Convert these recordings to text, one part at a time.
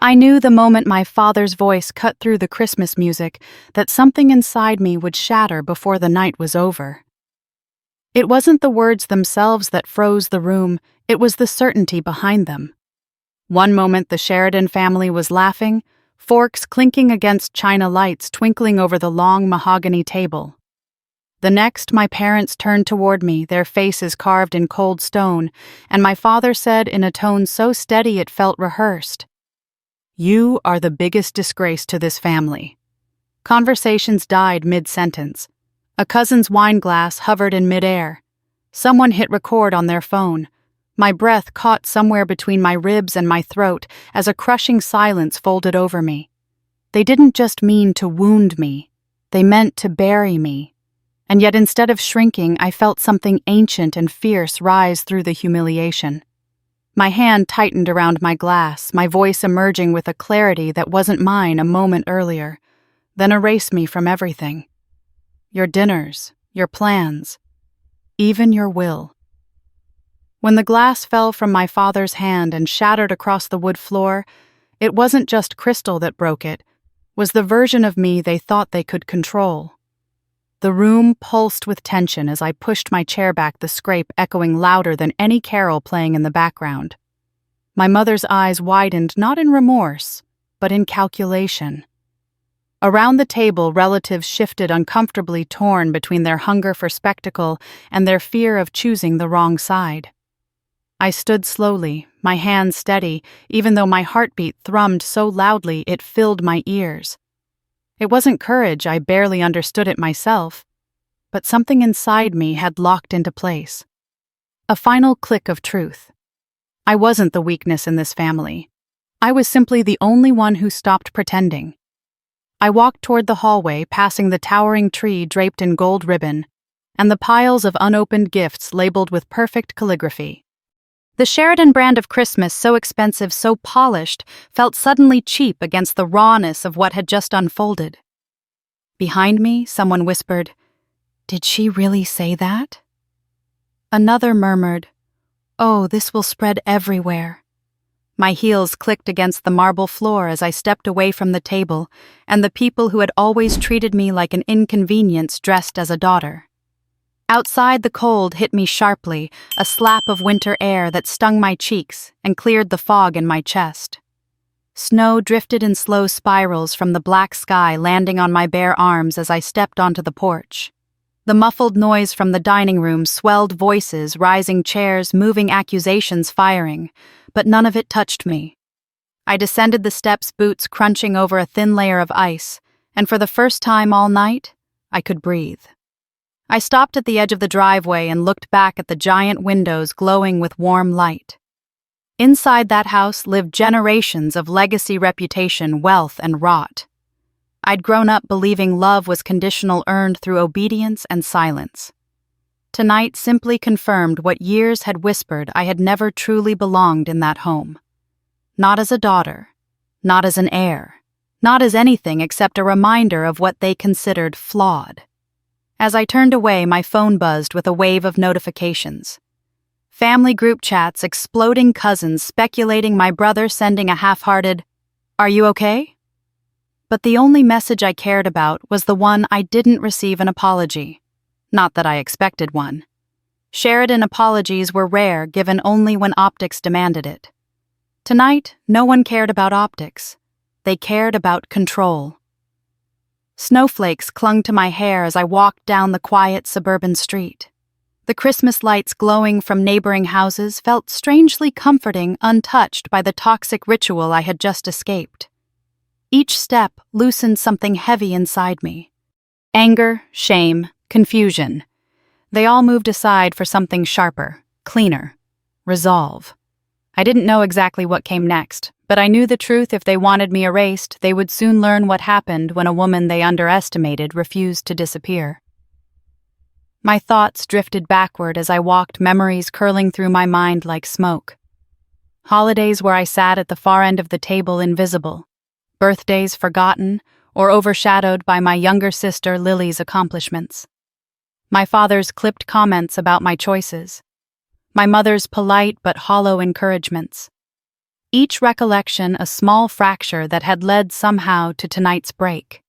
I knew the moment my father's voice cut through the Christmas music that something inside me would shatter before the night was over. It wasn't the words themselves that froze the room, it was the certainty behind them. One moment the Sheridan family was laughing, forks clinking against china lights twinkling over the long mahogany table. The next, my parents turned toward me, their faces carved in cold stone, and my father said in a tone so steady it felt rehearsed, "You are the biggest disgrace to this family." Conversations died mid-sentence. A cousin's wine glass hovered in midair. Someone hit record on their phone. My breath caught somewhere between my ribs and my throat as a crushing silence folded over me. They didn't just mean to wound me. They meant to bury me. And yet instead of shrinking, I felt something ancient and fierce rise through the humiliation. My hand tightened around my glass, my voice emerging with a clarity that wasn't mine a moment earlier, then erased me from everything. Your dinners, your plans, even your will. When the glass fell from my father's hand and shattered across the wood floor, it wasn't just crystal that broke it, was the version of me they thought they could control. The room pulsed with tension as I pushed my chair back, the scrape echoing louder than any carol playing in the background. My mother's eyes widened not in remorse, but in calculation. Around the table, relatives shifted uncomfortably, torn between their hunger for spectacle and their fear of choosing the wrong side. I stood slowly, my hands steady, even though my heartbeat thrummed so loudly it filled my ears. It wasn't courage, I barely understood it myself, but something inside me had locked into place. A final click of truth. I wasn't the weakness in this family. I was simply the only one who stopped pretending. I walked toward the hallway, passing the towering tree draped in gold ribbon, and the piles of unopened gifts labeled with perfect calligraphy. The Sheridan brand of Christmas, so expensive, so polished, felt suddenly cheap against the rawness of what had just unfolded. Behind me, someone whispered, "Did she really say that?" Another murmured, "Oh, this will spread everywhere." My heels clicked against the marble floor as I stepped away from the table and the people who had always treated me like an inconvenience dressed as a daughter. Outside, the cold hit me sharply, a slap of winter air that stung my cheeks and cleared the fog in my chest. Snow drifted in slow spirals from the black sky, landing on my bare arms as I stepped onto the porch. The muffled noise from the dining room swelled voices, rising chairs, moving accusations firing, but none of it touched me. I descended the steps, boots crunching over a thin layer of ice, and for the first time all night, I could breathe. I stopped at the edge of the driveway and looked back at the giant windows glowing with warm light. Inside that house lived generations of legacy, reputation, wealth, and rot. I'd grown up believing love was conditional, earned through obedience and silence. Tonight simply confirmed what years had whispered: I had never truly belonged in that home. Not as a daughter, not as an heir, not as anything except a reminder of what they considered flawed. As I turned away, my phone buzzed with a wave of notifications. Family group chats, exploding cousins speculating, my brother sending a half-hearted, "Are you okay?" But the only message I cared about was the one I didn't receive an apology. Not that I expected one. Sheridan apologies were rare, given only when optics demanded it. Tonight, no one cared about optics. They cared about control. Snowflakes clung to my hair as I walked down the quiet suburban street. The Christmas lights glowing from neighboring houses felt strangely comforting, untouched by the toxic ritual I had just escaped. Each step loosened something heavy inside me. Anger, shame, confusion. They all moved aside for something sharper, cleaner. Resolve. I didn't know exactly what came next, but I knew the truth. If they wanted me erased, they would soon learn what happened when a woman they underestimated refused to disappear. My thoughts drifted backward as I walked, memories curling through my mind like smoke. Holidays where I sat at the far end of the table invisible. Birthdays forgotten or overshadowed by my younger sister Lily's accomplishments. My father's clipped comments about my choices. My mother's polite but hollow encouragements. each recollection a small fracture that had led somehow to tonight's break.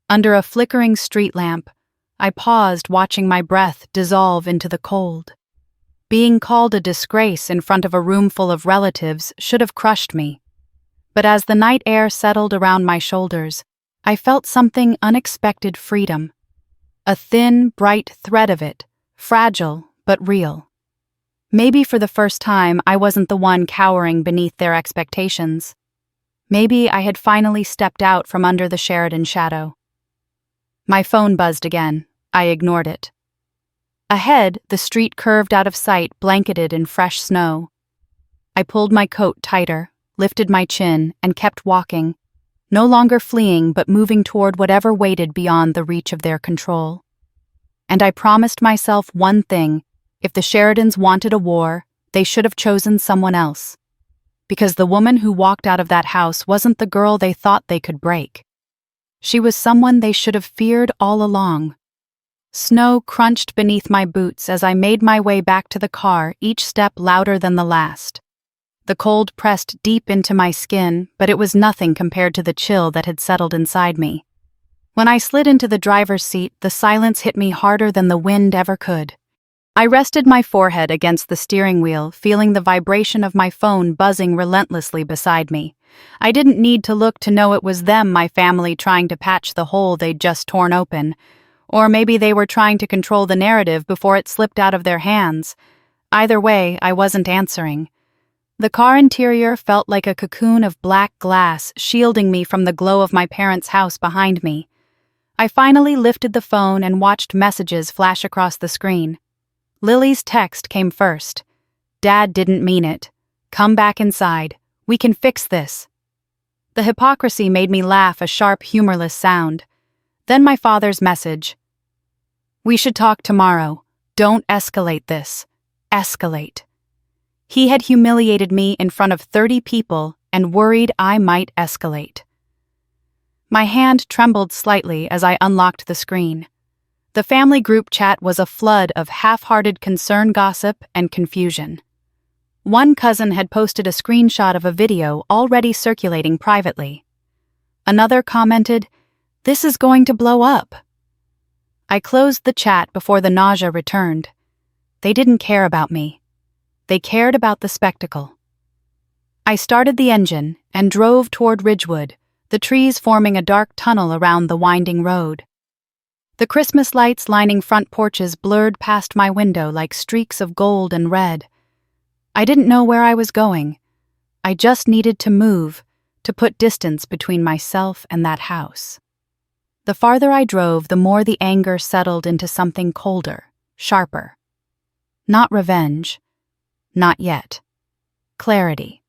Under a flickering street lamp, I paused, watching my breath dissolve into the cold. Being called a disgrace in front of a room full of relatives should have crushed me. But as the night air settled around my shoulders, I felt something unexpected: freedom. A thin, bright thread of it, fragile but real. Maybe for the first time I wasn't the one cowering beneath their expectations. Maybe I had finally stepped out from under the Sheridan shadow. My phone buzzed again. I ignored it. Ahead, the street curved out of sight, blanketed in fresh snow. I pulled my coat tighter, lifted my chin, and kept walking, no longer fleeing but moving toward whatever waited beyond the reach of their control. And I promised myself one thing: if the Sheridans wanted a war, they should have chosen someone else. Because the woman who walked out of that house wasn't the girl they thought they could break. She was someone they should have feared all along. Snow crunched beneath my boots as I made my way back to the car, each step louder than the last. The cold pressed deep into my skin, but it was nothing compared to the chill that had settled inside me. When I slid into the driver's seat, the silence hit me harder than the wind ever could. I rested my forehead against the steering wheel, feeling the vibration of my phone buzzing relentlessly beside me. I didn't need to look to know it was them, my family, trying to patch the hole they'd just torn open. Or maybe they were trying to control the narrative before it slipped out of their hands. Either way, I wasn't answering. The car interior felt like a cocoon of black glass, shielding me from the glow of my parents' house behind me. I finally lifted the phone and watched messages flash across the screen. Lily's text came first. "Dad didn't mean it. Come back inside. We can fix this." The hypocrisy made me laugh, a sharp, humorless sound. Then my father's message. "We should talk tomorrow. Don't escalate this. Escalate." He had humiliated me in front of 30 people and worried I might escalate. My hand trembled slightly as I unlocked the screen. The family group chat was a flood of half-hearted concern, gossip, and confusion. One cousin had posted a screenshot of a video already circulating privately. Another commented, "This is going to blow up." I closed the chat before the nausea returned. They didn't care about me. They cared about the spectacle. I started the engine and drove toward Ridgewood, the trees forming a dark tunnel around the winding road. The Christmas lights lining front porches blurred past my window like streaks of gold and red. I didn't know where I was going. I just needed to move, to put distance between myself and that house. The farther I drove, the more the anger settled into something colder, sharper. Not revenge. Not yet. Clarity.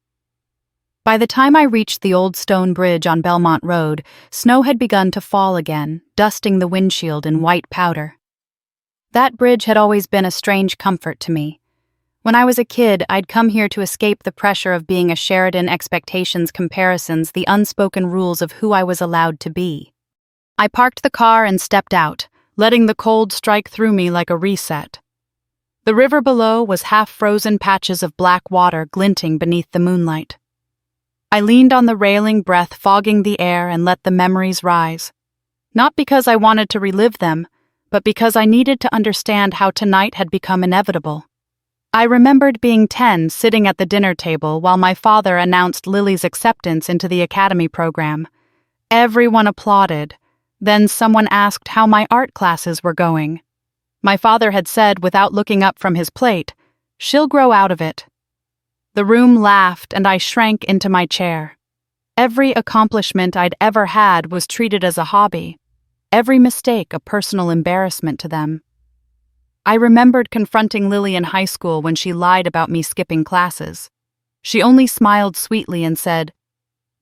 By the time I reached the old stone bridge on Belmont Road, snow had begun to fall again, dusting the windshield in white powder. That bridge had always been a strange comfort to me. When I was a kid, I'd come here to escape the pressure of being a Sheridan, expectations, comparisons, the unspoken rules of who I was allowed to be. I parked the car and stepped out, letting the cold strike through me like a reset. The river below was half-frozen patches of black water glinting beneath the moonlight. I leaned on the railing, breath fogging the air, and let the memories rise. Not because I wanted to relive them, but because I needed to understand how tonight had become inevitable. I remembered being 10, sitting at the dinner table while my father announced Lily's acceptance into the academy program. Everyone applauded. Then someone asked how my art classes were going. My father had said, without looking up from his plate, "She'll grow out of it." The room laughed, and I shrank into my chair. Every accomplishment I'd ever had was treated as a hobby, every mistake a personal embarrassment to them. I remembered confronting Lily in high school when she lied about me skipping classes. She only smiled sweetly and said,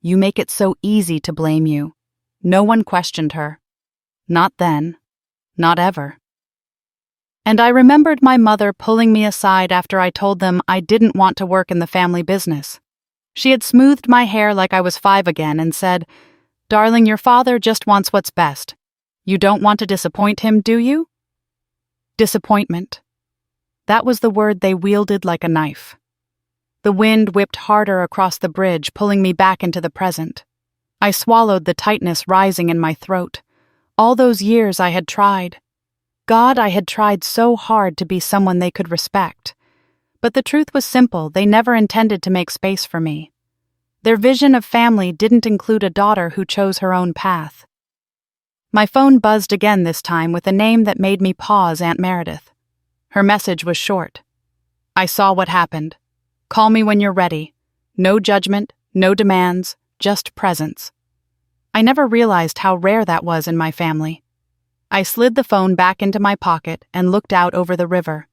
"You make it so easy to blame you." No one questioned her. Not then. Not ever. And I remembered my mother pulling me aside after I told them I didn't want to work in the family business. She had smoothed my hair like I was 5 again and said, "Darling, your father just wants what's best. You don't want to disappoint him, do you?" Disappointment. That was the word they wielded like a knife. The wind whipped harder across the bridge, pulling me back into the present. I swallowed the tightness rising in my throat. All those years I had tried. God, I had tried so hard to be someone they could respect. But the truth was simple, they never intended to make space for me. Their vision of family didn't include a daughter who chose her own path. My phone buzzed again this time with a name that made me pause. Aunt Meredith. Her message was short. I saw what happened. Call me when you're ready. No judgment, no demands, just presence. I never realized how rare that was in my family. I slid the phone back into my pocket and looked out over the river.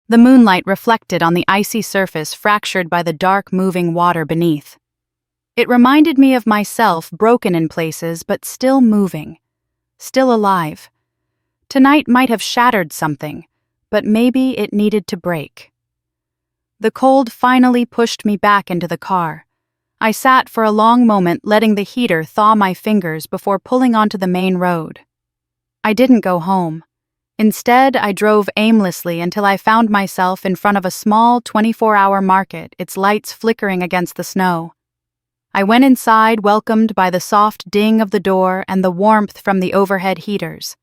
The moonlight reflected on the icy surface fractured by the dark, moving water beneath. It reminded me of myself, broken in places, but still moving, still alive. Tonight might have shattered something, but maybe it needed to break. The cold finally pushed me back into the car. I sat for a long moment, letting the heater thaw my fingers before pulling onto the main road. I didn't go home. Instead, I drove aimlessly until I found myself in front of a small 24-hour market, its lights flickering against the snow. I went inside, welcomed by the soft ding of the door and the warmth from the overhead heaters.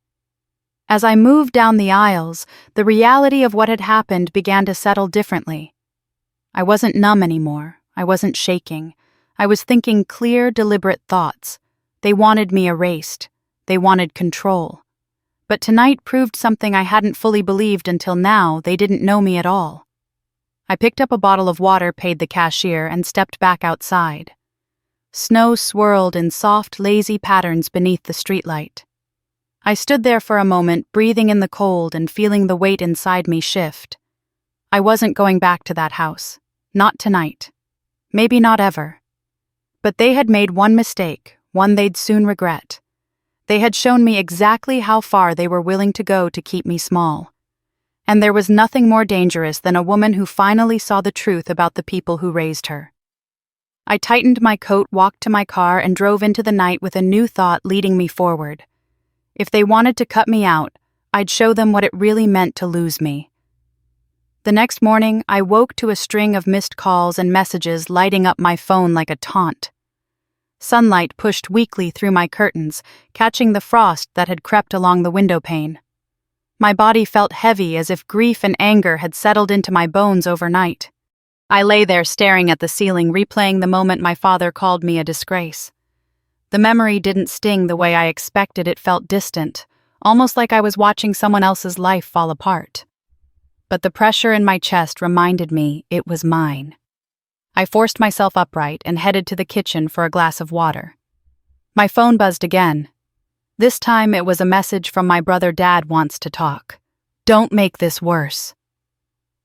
As I moved down the aisles, the reality of what had happened began to settle differently. I wasn't numb anymore. I wasn't shaking. I was thinking clear, deliberate thoughts. They wanted me erased. They wanted control. But tonight proved something I hadn't fully believed until now. They didn't know me at all. I picked up a bottle of water, paid the cashier, and stepped back outside. Snow swirled in soft, lazy patterns beneath the streetlight. I stood there for a moment, breathing in the cold and feeling the weight inside me shift. I wasn't going back to that house. Not tonight. Maybe not ever. But they had made one mistake, one they'd soon regret. They had shown me exactly how far they were willing to go to keep me small. And there was nothing more dangerous than a woman who finally saw the truth about the people who raised her. I tightened my coat, walked to my car, and drove into the night with a new thought leading me forward. If they wanted to cut me out, I'd show them what it really meant to lose me. The next morning, I woke to a string of missed calls and messages lighting up my phone like a taunt. Sunlight pushed weakly through my curtains, catching the frost that had crept along the window pane. My body felt heavy, as if grief and anger had settled into my bones overnight. I lay there staring at the ceiling, replaying the moment my father called me a disgrace. The memory didn't sting the way I expected. It felt distant, almost like I was watching someone else's life fall apart. But the pressure in my chest reminded me it was mine. I forced myself upright and headed to the kitchen for a glass of water. My phone buzzed again. This time it was a message from my brother. Dad wants to talk. Don't make this worse.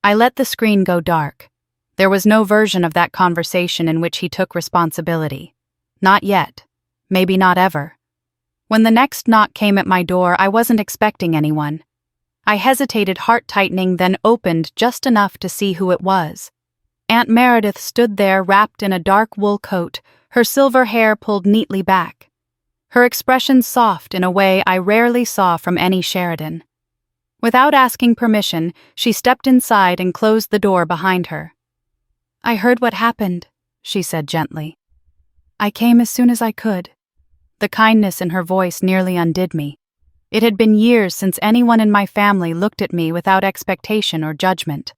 I let the screen go dark. There was no version of that conversation in which he took responsibility. Not yet. Maybe not ever. When the next knock came at my door, I wasn't expecting anyone. I hesitated, heart tightening, then opened just enough to see who it was. Aunt Meredith stood there, wrapped in a dark wool coat, her silver hair pulled neatly back. Her expression soft in a way I rarely saw from any Sheridan. Without asking permission, she stepped inside and closed the door behind her. I heard what happened, she said gently. I came as soon as I could. The kindness in her voice nearly undid me. It had been years since anyone in my family looked at me without expectation or judgment.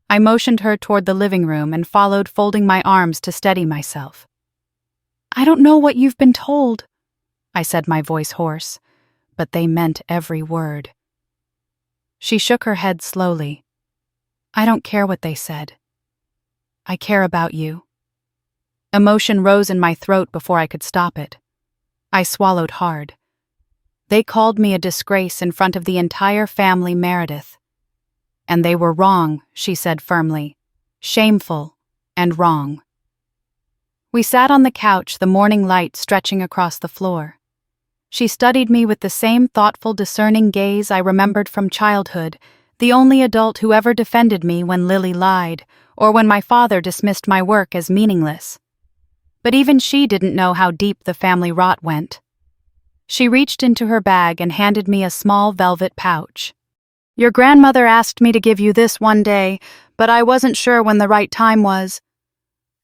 I motioned her toward the living room and followed, folding my arms to steady myself. I don't know what you've been told, I said, my voice hoarse, but they meant every word. She shook her head slowly. I don't care what they said. I care about you. Emotion rose in my throat before I could stop it. I swallowed hard. They called me a disgrace in front of the entire family, Meredith. And they were wrong, she said firmly. Shameful and wrong. We sat on the couch, the morning light stretching across the floor. She studied me with the same thoughtful, discerning gaze I remembered from childhood, the only adult who ever defended me when Lily lied, or when my father dismissed my work as meaningless. But even she didn't know how deep the family rot went. She reached into her bag and handed me a small velvet pouch. Your grandmother asked me to give you this one day, but I wasn't sure when the right time was.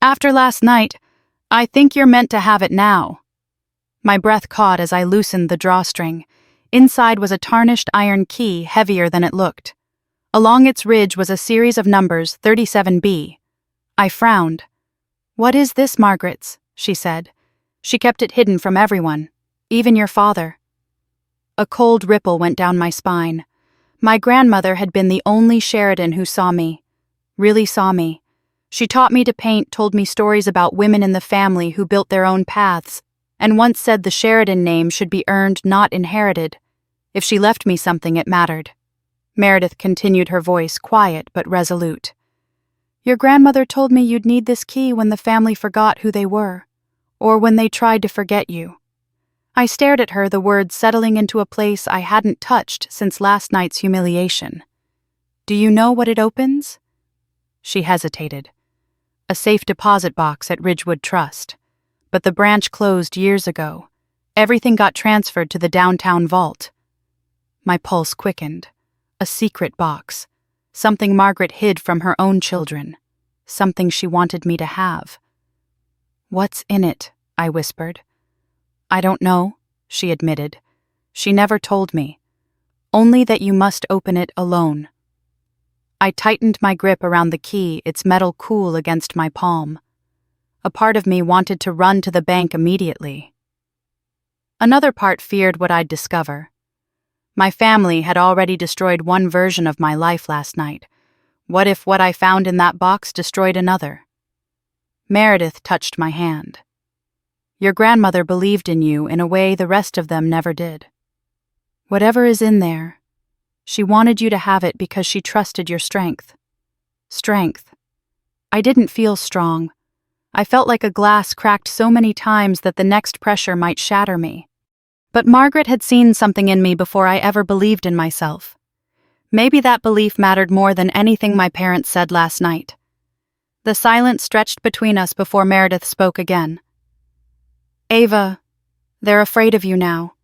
After last night, I think you're meant to have it now. My breath caught as I loosened the drawstring. Inside was a tarnished iron key heavier than it looked. Along its ridge was a series of numbers, 37B. I frowned. "What is this, Margaret's?" she said. "She kept it hidden from everyone, even your father." A cold ripple went down my spine. My grandmother had been the only Sheridan who saw me. Really saw me. She taught me to paint, told me stories about women in the family who built their own paths, and once said the Sheridan name should be earned, not inherited. If she left me something, it mattered. Meredith continued, her voice quiet but resolute. "Your grandmother told me you'd need this key when the family forgot who they were, or when they tried to forget you." I stared at her, the words settling into a place I hadn't touched since last night's humiliation. "Do you know what it opens?" She hesitated. "A safe deposit box at Ridgewood Trust. But the branch closed years ago. Everything got transferred to the downtown vault." My pulse quickened. A secret box. Something Margaret hid from her own children. Something she wanted me to have. "What's in it?" I whispered. "I don't know," she admitted. "She never told me. Only that you must open it alone." I tightened my grip around the key, its metal cool against my palm. A part of me wanted to run to the bank immediately. Another part feared what I'd discover. My family had already destroyed one version of my life last night. What if what I found in that box destroyed another? Meredith touched my hand. "Your grandmother believed in you in a way the rest of them never did. Whatever is in there, she wanted you to have it because she trusted your strength." Strength. I didn't feel strong. I felt like a glass cracked so many times that the next pressure might shatter me. But Margaret had seen something in me before I ever believed in myself. Maybe that belief mattered more than anything my parents said last night. The silence stretched between us before Meredith spoke again. "Ava, they're afraid of you now.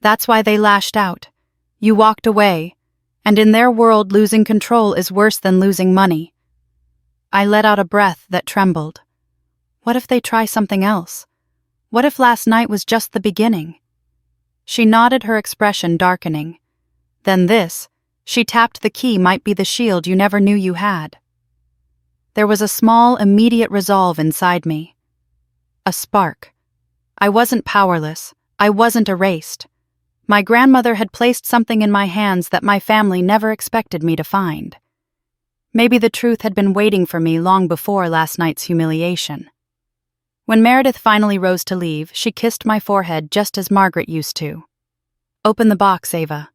That's why they lashed out. You walked away, and in their world losing control is worse than losing money." I let out a breath that trembled. What if they try something else? What if last night was just the beginning? She nodded, her expression darkening. "Then this," she tapped the key, "might be the shield you never knew you had." There was a small, immediate resolve inside me. A spark. I wasn't powerless. I wasn't erased. My grandmother had placed something in my hands that my family never expected me to find. Maybe the truth had been waiting for me long before last night's humiliation. When Meredith finally rose to leave, she kissed my forehead just as Margaret used to. "Open the box, Ava.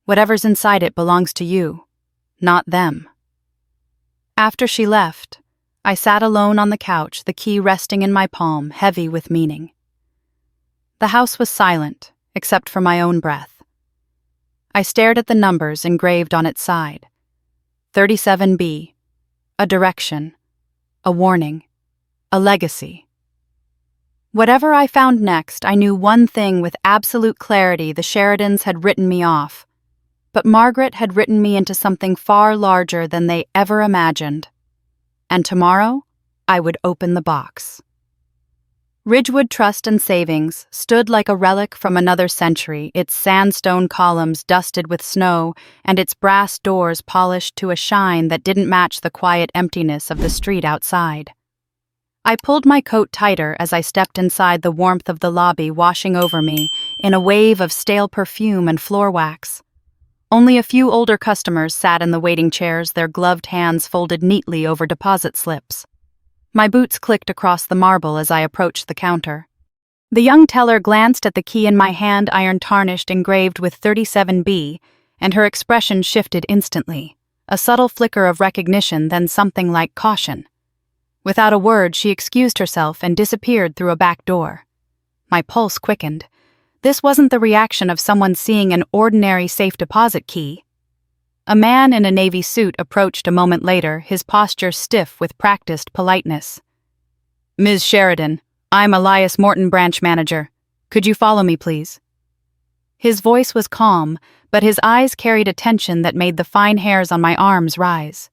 Whatever's inside it belongs to you, not them." After she left, I sat alone on the couch, the key resting in my palm, heavy with meaning. The house was silent, except for my own breath. I stared at the numbers engraved on its side. 37B. A direction. A warning. A legacy. Whatever I found next, I knew one thing with absolute clarity: the Sheridans had written me off. But Margaret had written me into something far larger than they ever imagined. And tomorrow, I would open the box. Ridgewood Trust and Savings stood like a relic from another century, its sandstone columns dusted with snow and its brass doors polished to a shine that didn't match the quiet emptiness of the street outside. I pulled my coat tighter as I stepped inside, the warmth of the lobby washing over me in a wave of stale perfume and floor wax. Only a few older customers sat in the waiting chairs, their gloved hands folded neatly over deposit slips. My boots clicked across the marble as I approached the counter. The young teller glanced at the key in my hand, iron tarnished, engraved with 37B, and her expression shifted instantly. A subtle flicker of recognition, then something like caution. Without a word, she excused herself and disappeared through a back door. My pulse quickened. This wasn't the reaction of someone seeing an ordinary safe deposit key. A man in a navy suit approached a moment later, his posture stiff with practiced politeness. "Ms. Sheridan, I'm Elias Morton, branch manager. Could you follow me, please?" His voice was calm, but his eyes carried a tension that made the fine hairs on my arms rise.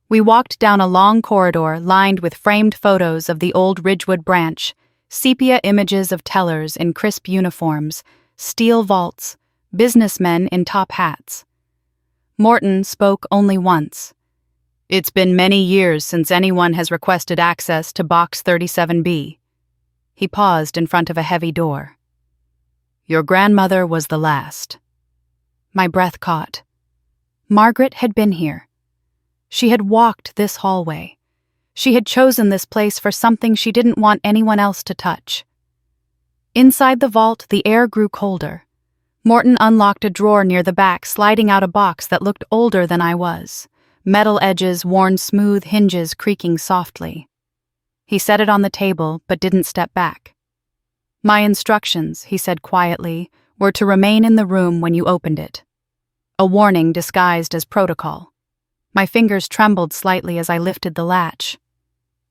We walked down a long corridor lined with framed photos of the old Ridgewood branch, sepia images of tellers in crisp uniforms, steel vaults, businessmen in top hats. Morton spoke only once. "It's been many years since anyone has requested access to Box 37B. He paused in front of a heavy door. "Your grandmother was the last." My breath caught. Margaret had been here. She had walked this hallway. She had chosen this place for something she didn't want anyone else to touch. Inside the vault, the air grew colder. Morton unlocked a drawer near the back, sliding out a box that looked older than I was, metal edges, worn smooth, hinges creaking softly. He set it on the table, but didn't step back. "My instructions," he said quietly, "were to remain in the room when you opened it." A warning disguised as protocol. My fingers trembled slightly as I lifted the latch.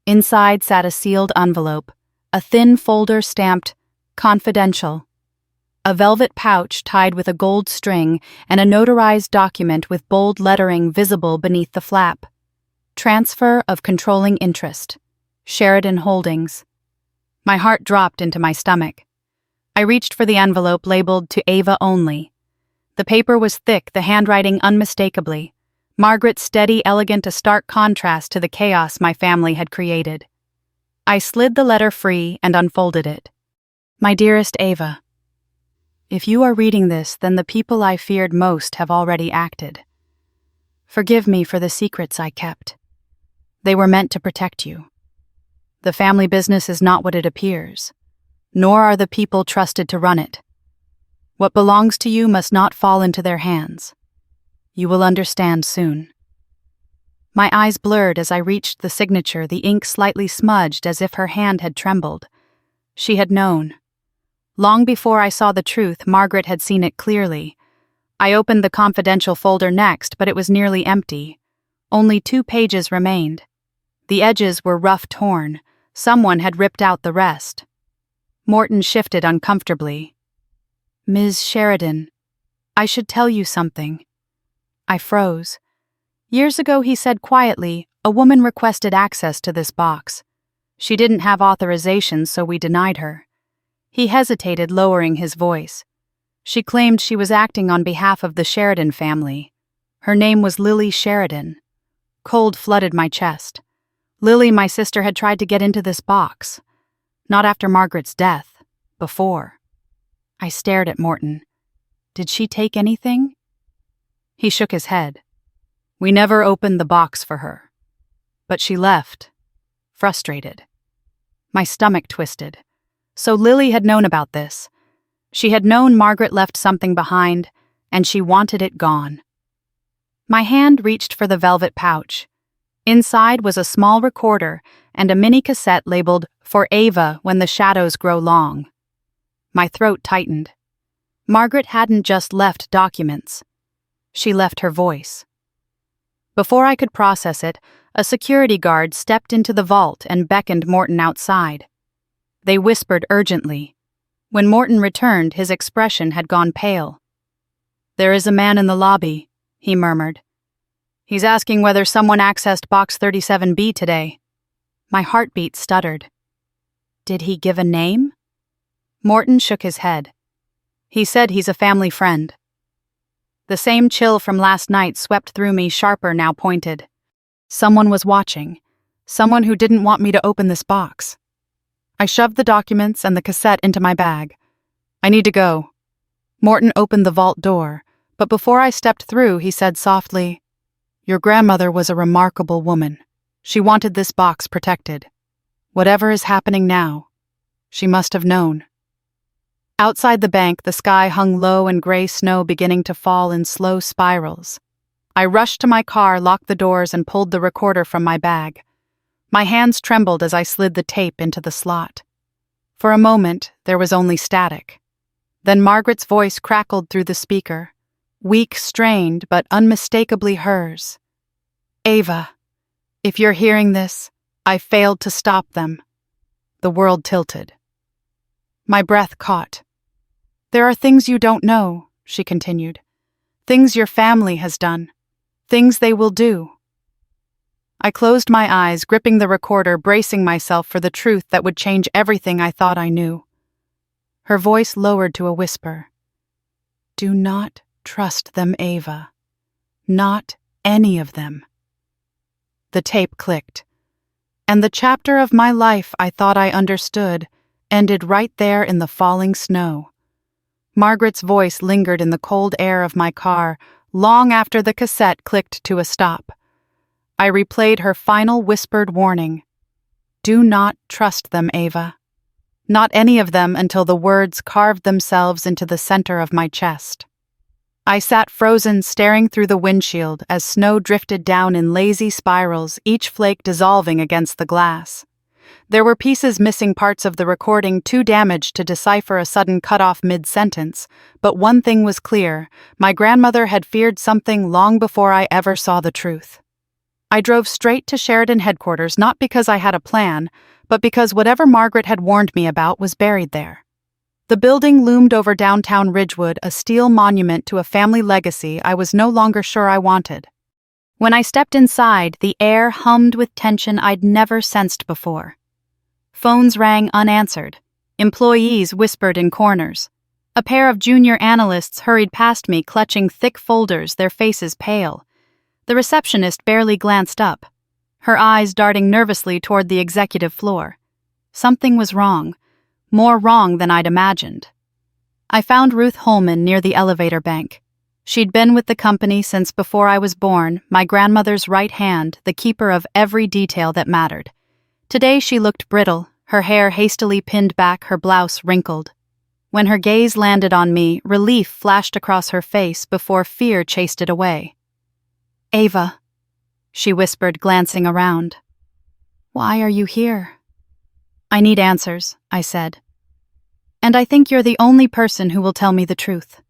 Inside sat a sealed envelope, a thin folder stamped "Confidential." A velvet pouch tied with a gold string and a notarized document with bold lettering visible beneath the flap. "Transfer of controlling interest. Sheridan Holdings." My heart dropped into my stomach. I reached for the envelope labeled "To Ava Only." The paper was thick, the handwriting unmistakably. Margaret's steady, elegant, a stark contrast to the chaos my family had created. I slid the letter free and unfolded it. "My dearest Ava, if you are reading this, then the people I feared most have already acted. Forgive me for the secrets I kept. They were meant to protect you. The family business is not what it appears, nor are the people trusted to run it. What belongs to you must not fall into their hands. You will understand soon." My eyes blurred as I reached the signature, the ink slightly smudged as if her hand had trembled. She had known. Long before I saw the truth, Margaret had seen it clearly. I opened the confidential folder next, but it was nearly empty. Only 2 pages remained. The edges were rough torn. Someone had ripped out the rest. Morton shifted uncomfortably. "Ms. Sheridan, I should tell you something." I froze. Years ago, he said quietly, a woman requested access to this box. She didn't have authorization, so we denied her. He hesitated, lowering his voice. She claimed she was acting on behalf of the Sheridan family. Her name was Lily Sheridan. Cold flooded my chest. Lily, my sister, had tried to get into this box. Not after Margaret's death. Before. I stared at Morton. Did she take anything? He shook his head. "We never opened the box for her. But she left. Frustrated." My stomach twisted. So Lily had known about this. She had known Margaret left something behind, and she wanted it gone. My hand reached for the velvet pouch. Inside was a small recorder and a mini cassette labeled "For Ava When the Shadows Grow Long." My throat tightened. Margaret hadn't just left documents. She left her voice. Before I could process it, a security guard stepped into the vault and beckoned Morton outside. They whispered urgently. When Morton returned, his expression had gone pale. "There is a man in the lobby," he murmured. "He's asking whether someone accessed Box 37B today." My heartbeat stuttered. Did he give a name? Morton shook his head. "He said he's a family friend." The same chill from last night swept through me, sharper now pointed. Someone was watching. Someone who didn't want me to open this box. I shoved the documents and the cassette into my bag. "I need to go." Morton opened the vault door, but before I stepped through, he said softly, "Your grandmother was a remarkable woman. She wanted this box protected. Whatever is happening now, she must have known." Outside the bank, the sky hung low and gray snow beginning to fall in slow spirals. I rushed to my car, locked the doors, and pulled the recorder from my bag. My hands trembled as I slid the tape into the slot. For a moment, there was only static. Then Margaret's voice crackled through the speaker, weak, strained, but unmistakably hers. "Ava, if you're hearing this, I failed to stop them." The world tilted. My breath caught. "There are things you don't know," she continued. "Things your family has done. Things they will do." I closed my eyes, gripping the recorder, bracing myself for the truth that would change everything I thought I knew. Her voice lowered to a whisper. Do not trust them, Ava. Not any of them. The tape clicked, and the chapter of my life I thought I understood ended right there in the falling snow. Margaret's voice lingered in the cold air of my car long after the cassette clicked to a stop. I replayed her final whispered warning. Do not trust them, Ava. Not any of them until the words carved themselves into the center of my chest. I sat frozen, staring through the windshield as snow drifted down in lazy spirals, each flake dissolving against the glass. There were pieces missing, parts of the recording too damaged to decipher a sudden cutoff mid-sentence, but one thing was clear: my grandmother had feared something long before I ever saw the truth. I drove straight to Sheridan headquarters, not because I had a plan, but because whatever Margaret had warned me about was buried there. The building loomed over downtown Ridgewood, a steel monument to a family legacy I was no longer sure I wanted. When I stepped inside, the air hummed with tension I'd never sensed before. Phones rang unanswered. Employees whispered in corners. A pair of junior analysts hurried past me, clutching thick folders, their faces pale. The receptionist barely glanced up, her eyes darting nervously toward the executive floor. Something was wrong. More wrong than I'd imagined. I found Ruth Holman near the elevator bank. She'd been with the company since before I was born, my grandmother's right hand, the keeper of every detail that mattered. Today she looked brittle, her hair hastily pinned back, her blouse wrinkled. When her gaze landed on me, relief flashed across her face before fear chased it away. Ava, she whispered, glancing around. Why are you here? I need answers, I said. And I think you're the only person who will tell me the truth.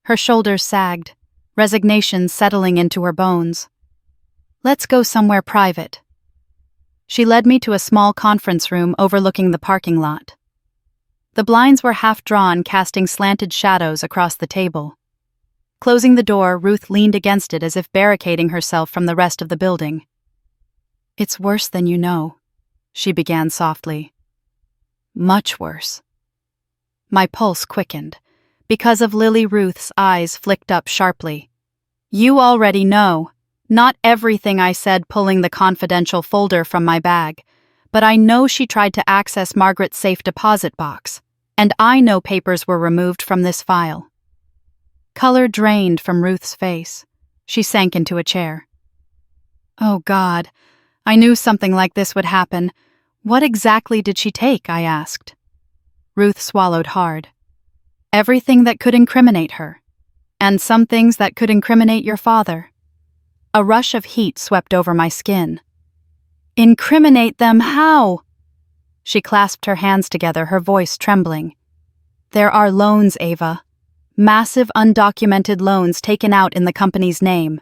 Her shoulders sagged, resignation settling into her bones. Let's go somewhere private. She led me to a small conference room overlooking the parking lot. The blinds were half drawn, casting slanted shadows across the table. Closing the door, Ruth leaned against it as if barricading herself from the rest of the building. It's worse than you know, she began softly. Much worse. My pulse quickened. Because of Lily, Ruth's eyes flicked up sharply. You already know. Not everything, I said, pulling the confidential folder from my bag. But I know she tried to access Margaret's safe deposit box. And I know papers were removed from this file. Color drained from Ruth's face. She sank into a chair. Oh, God. I knew something like this would happen. What exactly did she take? I asked. Ruth swallowed hard. Everything that could incriminate her. And some things that could incriminate your father. A rush of heat swept over my skin. Incriminate them? How? She clasped her hands together, her voice trembling. There are loans, Ava. Massive undocumented loans taken out in the company's name.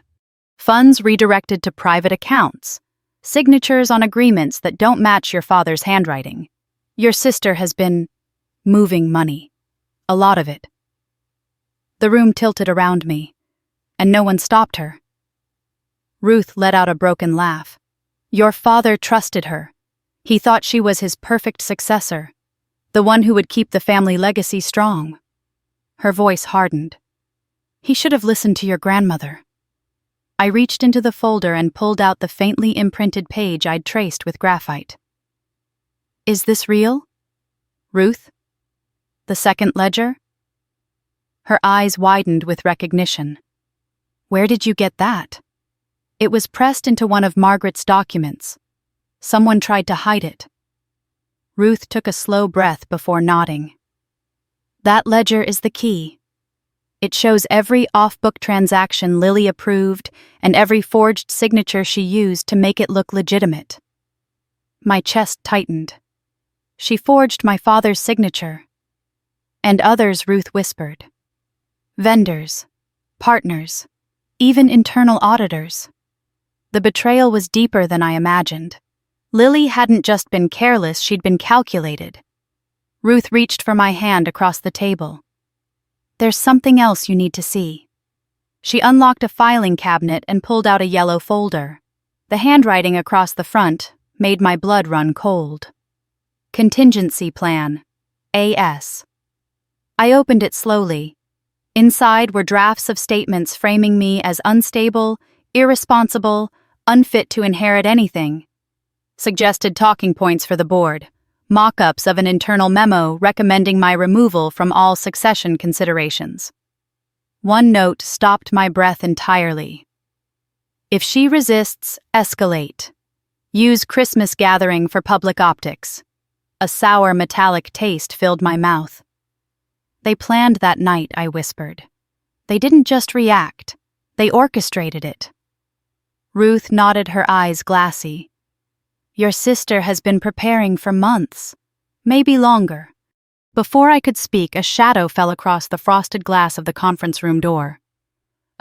Funds redirected to private accounts. Signatures on agreements that don't match your father's handwriting. Your sister has been moving money. A lot of it. The room tilted around me, and no one stopped her. Ruth let out a broken laugh. Your father trusted her. He thought she was his perfect successor, the one who would keep the family legacy strong. Her voice hardened. He should have listened to your grandmother. I reached into the folder and pulled out the faintly imprinted page I'd traced with graphite. Is this real? Ruth? The second ledger? Her eyes widened with recognition. Where did you get that? It was pressed into one of Margaret's documents. Someone tried to hide it. Ruth took a slow breath before nodding. That ledger is the key. It shows every off-book transaction Lily approved and every forged signature she used to make it look legitimate. My chest tightened. She forged my father's signature. And others, Ruth whispered. Vendors, partners, even internal auditors. The betrayal was deeper than I imagined. Lily hadn't just been careless, she'd been calculated. Ruth reached for my hand across the table. There's something else you need to see. She unlocked a filing cabinet and pulled out a yellow folder. The handwriting across the front made my blood run cold. Contingency Plan, AS. I opened it slowly. Inside were drafts of statements framing me as unstable, irresponsible, unfit to inherit anything. Suggested talking points for the board, mock-ups of an internal memo recommending my removal from all succession considerations. One note stopped my breath entirely. If she resists, escalate. Use Christmas gathering for public optics. A sour metallic taste filled my mouth. They planned that night, I whispered. They didn't just react, they orchestrated it. Ruth nodded, her eyes glassy. Your sister has been preparing for months, maybe longer. Before I could speak, a shadow fell across the frosted glass of the conference room door.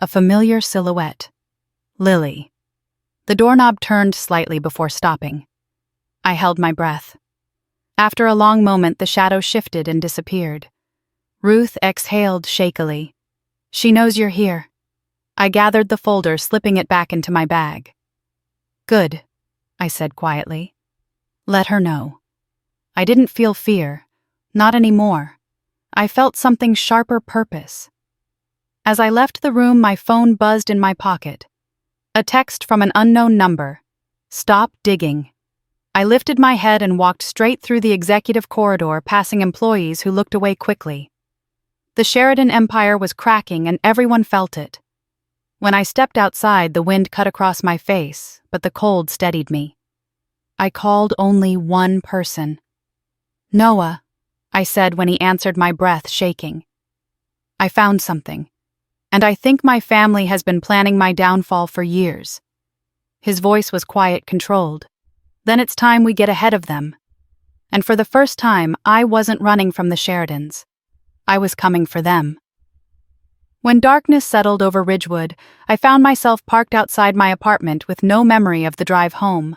A familiar silhouette. Lily. The doorknob turned slightly before stopping. I held my breath. After a long moment, the shadow shifted and disappeared. Ruth exhaled shakily. She knows you're here. I gathered the folder, slipping it back into my bag. Good, I said quietly. Let her know. I didn't feel fear. Not anymore. I felt something sharper purpose. As I left the room, my phone buzzed in my pocket. A text from an unknown number. Stop digging. I lifted my head and walked straight through the executive corridor, passing employees who looked away quickly. The Sheridan Empire was cracking and everyone felt it. When I stepped outside, the wind cut across my face, but the cold steadied me. I called only one person. Noah, I said when he answered, my breath shaking. I found something, and I think my family has been planning my downfall for years. His voice was quiet, controlled. Then it's time we get ahead of them. And for the first time, I wasn't running from the Sheridans. I was coming for them. When darkness settled over Ridgewood, I found myself parked outside my apartment with no memory of the drive home.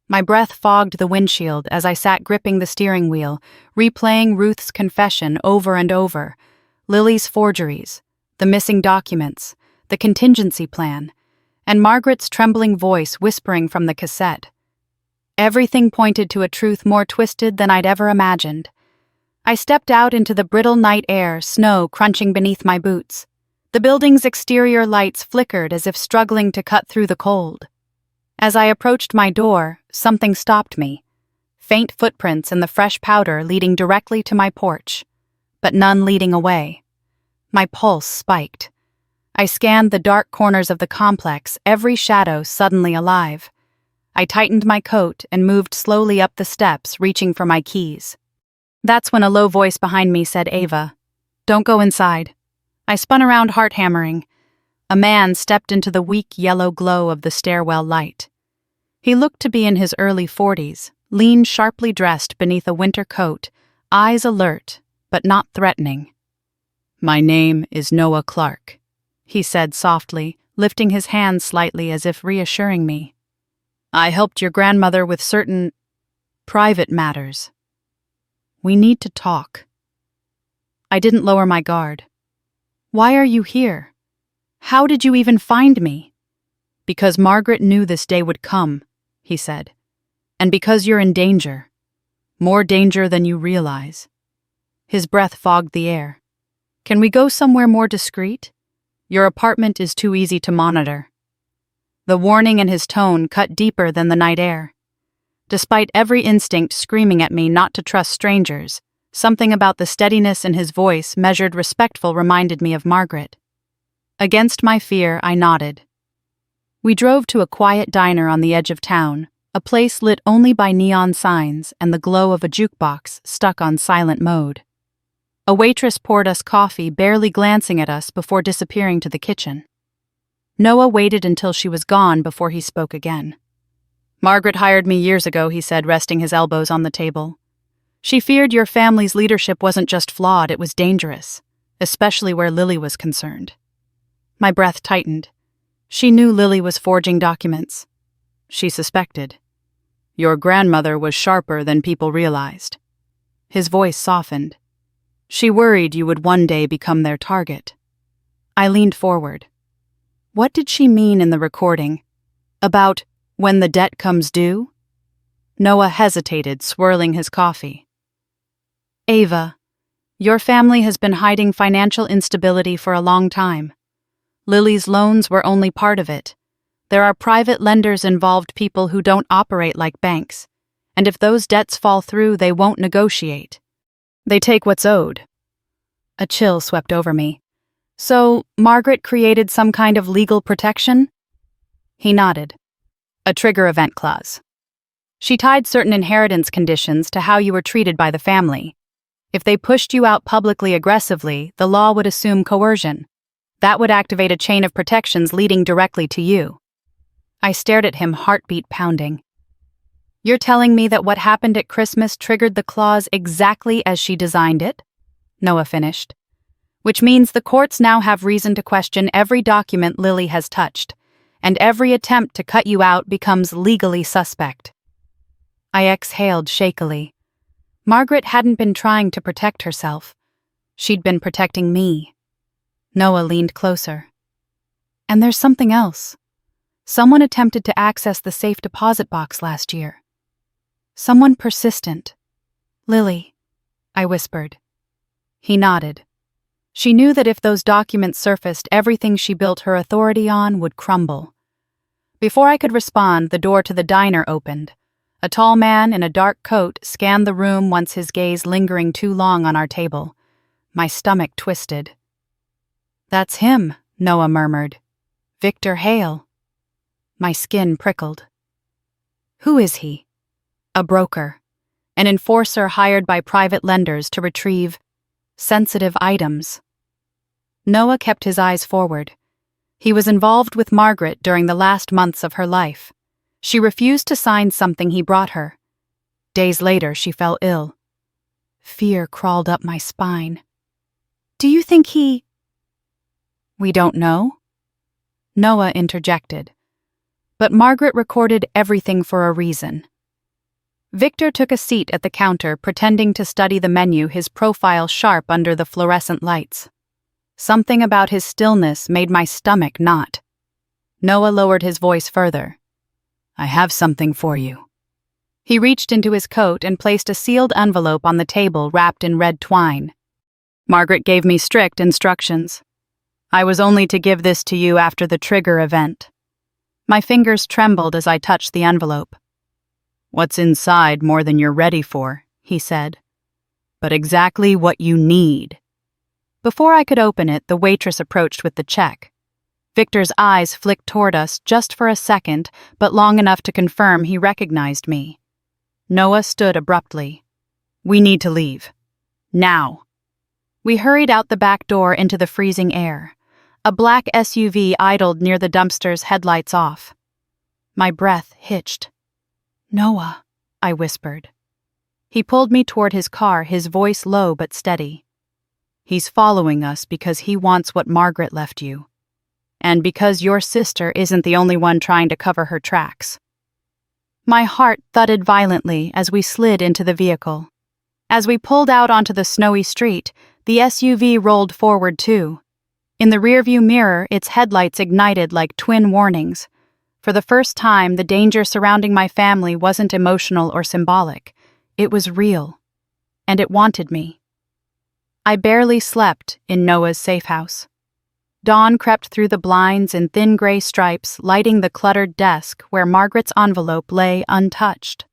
My breath fogged the windshield as I sat gripping the steering wheel, replaying Ruth's confession over and over, Lily's forgeries, the missing documents, the contingency plan, and Margaret's trembling voice whispering from the cassette. Everything pointed to a truth more twisted than I'd ever imagined. I stepped out into the brittle night air, snow crunching beneath my boots. The building's exterior lights flickered as if struggling to cut through the cold. As I approached my door, something stopped me. Faint footprints in the fresh powder leading directly to my porch, but none leading away. My pulse spiked. I scanned the dark corners of the complex, every shadow suddenly alive. I tightened my coat and moved slowly up the steps, reaching for my keys. That's when a low voice behind me said, Ava, don't go inside. I spun around, heart hammering. A man stepped into the weak yellow glow of the stairwell light. He looked to be in his early 40s, lean, sharply dressed beneath a winter coat, eyes alert, but not threatening. My name is Noah Clark, he said softly, lifting his hand slightly as if reassuring me. I helped your grandmother with certain private matters. We need to talk. I didn't lower my guard. Why are you here? How did you even find me? Because Margaret knew this day would come, he said. And because you're in danger. More danger than you realize. His breath fogged the air. Can we go somewhere more discreet? Your apartment is too easy to monitor. The warning in his tone cut deeper than the night air. Despite every instinct screaming at me not to trust strangers, something about the steadiness in his voice, measured respectful, reminded me of Margaret. Against my fear, I nodded. We drove to a quiet diner on the edge of town, a place lit only by neon signs and the glow of a jukebox stuck on silent mode. A waitress poured us coffee, barely glancing at us before disappearing to the kitchen. Noah waited until she was gone before he spoke again. Margaret hired me years ago, he said, resting his elbows on the table. She feared your family's leadership wasn't just flawed, it was dangerous, especially where Lily was concerned. My breath tightened. She knew Lily was forging documents. She suspected. Your grandmother was sharper than people realized. His voice softened. She worried you would one day become their target. I leaned forward. What did she mean in the recording? About When the debt comes due? Noah hesitated, swirling his coffee. Ava, your family has been hiding financial instability for a long time. Lily's loans were only part of it. There are private lenders involved, people who don't operate like banks, and if those debts fall through, they won't negotiate. They take what's owed. A chill swept over me. So, Margaret created some kind of legal protection? He nodded. A trigger event clause. She tied certain inheritance conditions to how you were treated by the family. If they pushed you out publicly aggressively, the law would assume coercion. That would activate a chain of protections leading directly to you. I stared at him, heartbeat pounding. You're telling me that what happened at Christmas triggered the clause exactly as she designed it? Noah finished. Which means the courts now have reason to question every document Lily has touched, and every attempt to cut you out becomes legally suspect. I exhaled shakily. Margaret hadn't been trying to protect herself. She'd been protecting me. Noah leaned closer. And there's something else. Someone attempted to access the safe deposit box last year. Someone persistent. Lily, I whispered. He nodded. She knew that if those documents surfaced, everything she built her authority on would crumble. Before I could respond, the door to the diner opened. A tall man in a dark coat scanned the room, once his gaze lingering too long on our table. My stomach twisted. That's him, Noah murmured. Victor Hale. My skin prickled. Who is he? A broker. An enforcer hired by private lenders to retrieve sensitive items. Noah kept his eyes forward. He was involved with Margaret during the last months of her life. She refused to sign something he brought her. Days later, she fell ill. Fear crawled up my spine. Do you think he... We don't know? Noah interjected. But Margaret recorded everything for a reason. Victor took a seat at the counter, pretending to study the menu, his profile sharp under the fluorescent lights. Something about his stillness made my stomach knot. Noah lowered his voice further. I have something for you. He reached into his coat and placed a sealed envelope on the table wrapped in red twine. Margaret gave me strict instructions. I was only to give this to you after the trigger event. My fingers trembled as I touched the envelope. What's inside more than you're ready for, he said. But exactly what you need. Before I could open it, the waitress approached with the check. Victor's eyes flicked toward us just for a second, but long enough to confirm he recognized me. Noah stood abruptly. We need to leave. Now. We hurried out the back door into the freezing air. A black SUV idled near the dumpster's headlights off. My breath hitched. Noah, I whispered. He pulled me toward his car, his voice low but steady. He's following us because he wants what Margaret left you. And because your sister isn't the only one trying to cover her tracks. My heart thudded violently as we slid into the vehicle. As we pulled out onto the snowy street, the SUV rolled forward too. In the rearview mirror, its headlights ignited like twin warnings. For the first time, the danger surrounding my family wasn't emotional or symbolic. It was real. And it wanted me. I barely slept in Noah's safe house. Dawn crept through the blinds in thin gray stripes, lighting the cluttered desk where Margaret's envelope lay untouched.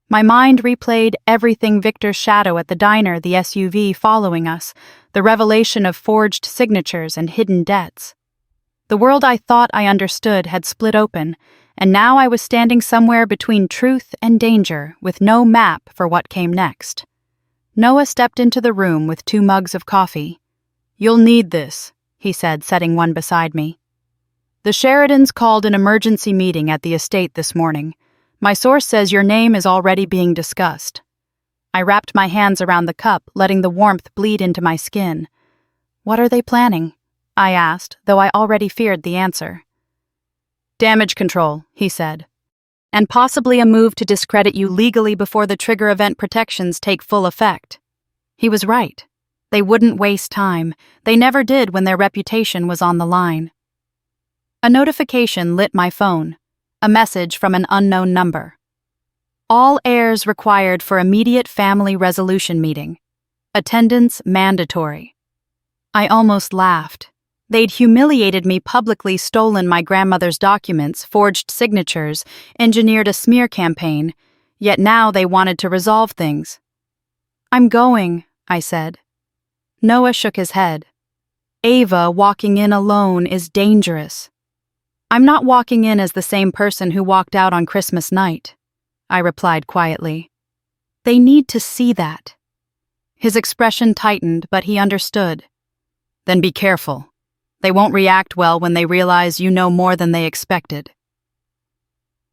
My mind replayed everything: Victor's shadow at the diner, the SUV following us, the revelation of forged signatures and hidden debts. The world I thought I understood had split open, and now I was standing somewhere between truth and danger, with no map for what came next. Noah stepped into the room with 2 mugs of coffee. You'll need this, he said, setting one beside me. The Sheridans called an emergency meeting at the estate this morning. My source says your name is already being discussed. I wrapped my hands around the cup, letting the warmth bleed into my skin. What are they planning? I asked, though I already feared the answer. Damage control, he said. And possibly a move to discredit you legally before the trigger event protections take full effect. He was right. They wouldn't waste time. They never did when their reputation was on the line. A notification lit my phone. A message from an unknown number. All heirs required for immediate family resolution meeting. Attendance mandatory. I almost laughed. They'd humiliated me publicly, stolen my grandmother's documents, forged signatures, engineered a smear campaign, yet now they wanted to resolve things. "I'm going," I said. Noah shook his head. "Ava, walking in alone is dangerous." "I'm not walking in as the same person who walked out on Christmas night," I replied quietly. "They need to see that." His expression tightened, but he understood. "Then be careful. They won't react well when they realize you know more than they expected."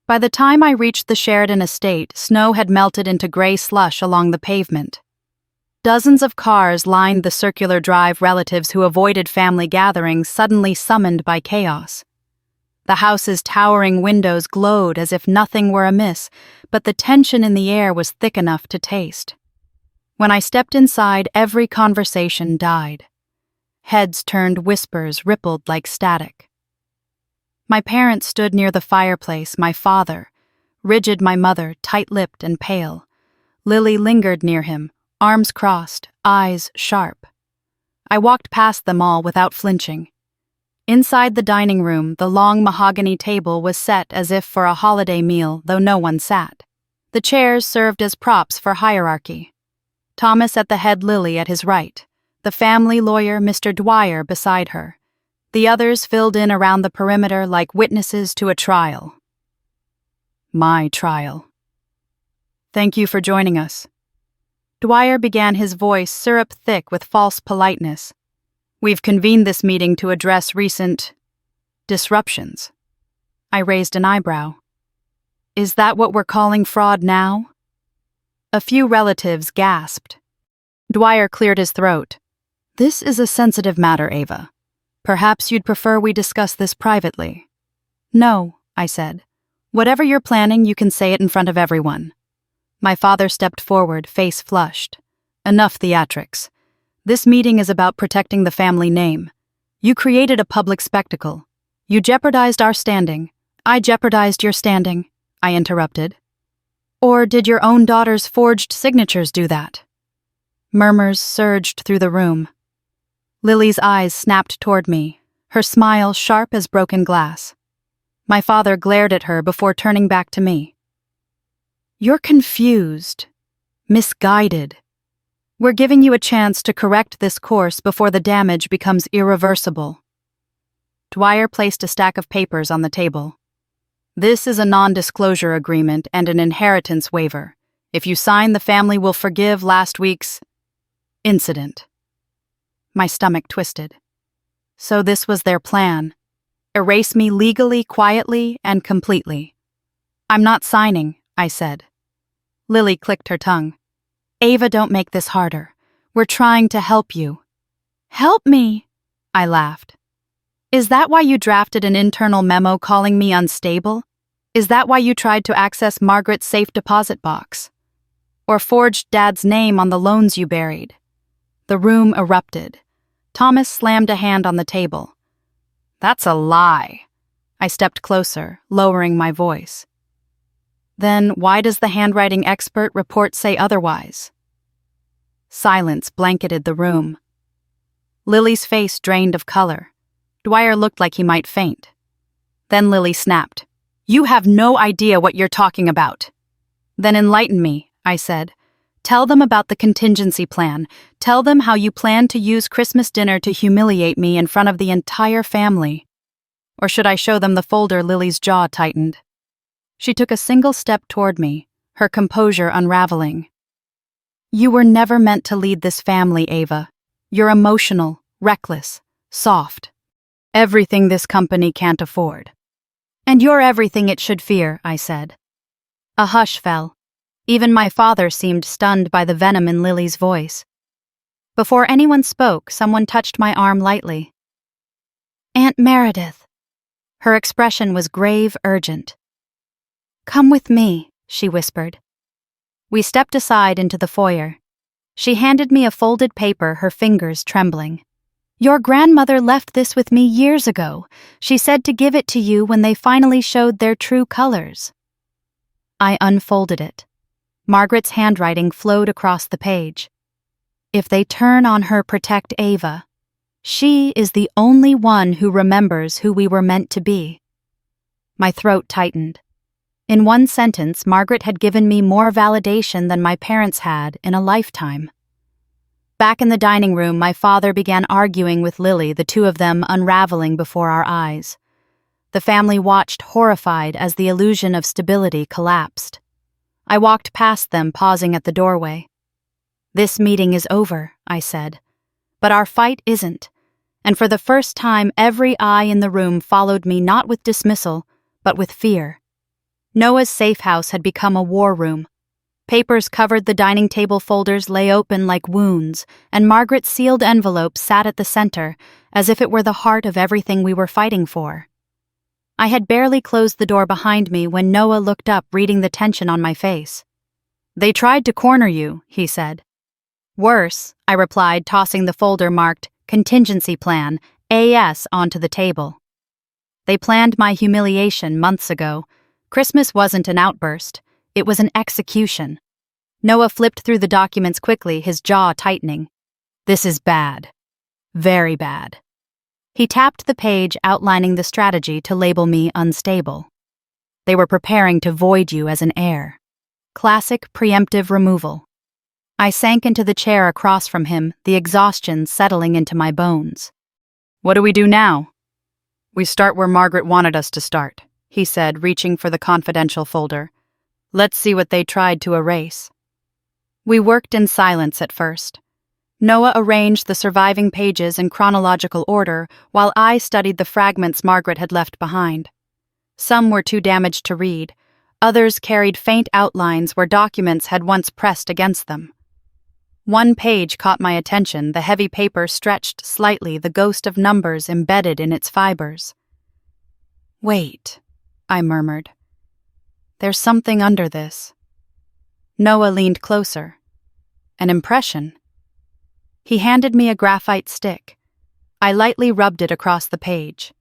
By the time I reached the Sheridan estate, snow had melted into gray slush along the pavement. Dozens of cars lined the circular drive, relatives who avoided family gatherings suddenly summoned by chaos. The house's towering windows glowed as if nothing were amiss, but the tension in the air was thick enough to taste. When I stepped inside, every conversation died. Heads turned, whispers rippled like static. My parents stood near the fireplace, my father, rigid, my mother, tight-lipped and pale. Lily lingered near him, arms crossed, eyes sharp. I walked past them all without flinching. Inside the dining room, the long mahogany table was set as if for a holiday meal, though no one sat. The chairs served as props for hierarchy. Thomas at the head, Lily at his right, the family lawyer, Mr. Dwyer, beside her. The others filled in around the perimeter like witnesses to a trial. My trial. "Thank you for joining us." Dwyer began, his voice syrup thick with false politeness. "We've convened this meeting to address recent disruptions." I raised an eyebrow. "Is that what we're calling fraud now?" A few relatives gasped. Dwyer cleared his throat. "This is a sensitive matter, Ava. Perhaps you'd prefer we discuss this privately." "No," I said. "Whatever you're planning, you can say it in front of everyone." My father stepped forward, face flushed. "Enough theatrics. This meeting is about protecting the family name. You created a public spectacle. You jeopardized our standing. I jeopardized your standing," I interrupted. "Or did your own daughter's forged signatures do that?" Murmurs surged through the room. Lily's eyes snapped toward me, her smile sharp as broken glass. My father glared at her before turning back to me. "You're confused, misguided. We're giving you a chance to correct this course before the damage becomes irreversible." Dwyer placed a stack of papers on the table. "This is a non-disclosure agreement and an inheritance waiver. If you sign, the family will forgive last week's incident." My stomach twisted. So this was their plan. Erase me legally, quietly, and completely. "I'm not signing," I said. Lily clicked her tongue. "Ava, don't make this harder. We're trying to help you." "Help me?" I laughed. "Is that why you drafted an internal memo calling me unstable? Is that why you tried to access Margaret's safe deposit box? Or forged Dad's name on the loans you buried?" The room erupted. Thomas slammed a hand on the table. "That's a lie." I stepped closer, lowering my voice. "Then why does the handwriting expert report say otherwise?" Silence blanketed the room. Lily's face drained of color. Dwyer looked like he might faint. Then Lily snapped. "You have no idea what you're talking about." "Then enlighten me," I said. "Tell them about the contingency plan. Tell them how you plan to use Christmas dinner to humiliate me in front of the entire family." Or should I show them the folder? Lily's jaw tightened. She took a single step toward me, her composure unraveling. "You were never meant to lead this family, Ava. You're emotional, reckless, soft. Everything this company can't afford." "And you're everything it should fear," I said. A hush fell. Even my father seemed stunned by the venom in Lily's voice. Before anyone spoke, someone touched my arm lightly. "Aunt Meredith." Her expression was grave, urgent. "Come with me," she whispered. We stepped aside into the foyer. She handed me a folded paper, her fingers trembling. Your grandmother left this with me years ago. She said to give it to you when they finally showed their true colors. I unfolded it. Margaret's handwriting flowed across the page. If they turn on her, protect Ava. She is the only one who remembers who we were meant to be. My throat tightened. In one sentence, Margaret had given me more validation than my parents had in a lifetime. Back in the dining room, my father began arguing with Lily, the two of them unraveling before our eyes. The family watched horrified as the illusion of stability collapsed. I walked past them, pausing at the doorway. This meeting is over, I said. But our fight isn't. And for the first time, every eye in the room followed me not with dismissal, but with fear. Noah's safe house had become a war room. Papers covered the dining table, folders lay open like wounds, and Margaret's sealed envelope sat at the center, as if it were the heart of everything we were fighting for. I had barely closed the door behind me when Noah looked up, reading the tension on my face. They tried to corner you, he said. Worse, I replied, tossing the folder marked Contingency Plan, AS, onto the table. They planned my humiliation months ago. Christmas wasn't an outburst. It was an execution. Noah flipped through the documents quickly, his jaw tightening. This is bad. Very bad. He tapped the page outlining the strategy to label me unstable. They were preparing to void you as an heir. Classic preemptive removal. I sank into the chair across from him, the exhaustion settling into my bones. What do we do now? We start where Margaret wanted us to start, he said, reaching for the confidential folder. Let's see what they tried to erase. We worked in silence at first. Noah arranged the surviving pages in chronological order, while I studied the fragments Margaret had left behind. Some were too damaged to read. Others carried faint outlines where documents had once pressed against them. One page caught my attention, the heavy paper stretched slightly, the ghost of numbers embedded in its fibers. Wait, I murmured. There's something under this. Noah leaned closer. An impression. He handed me a graphite stick. I lightly rubbed it across the page.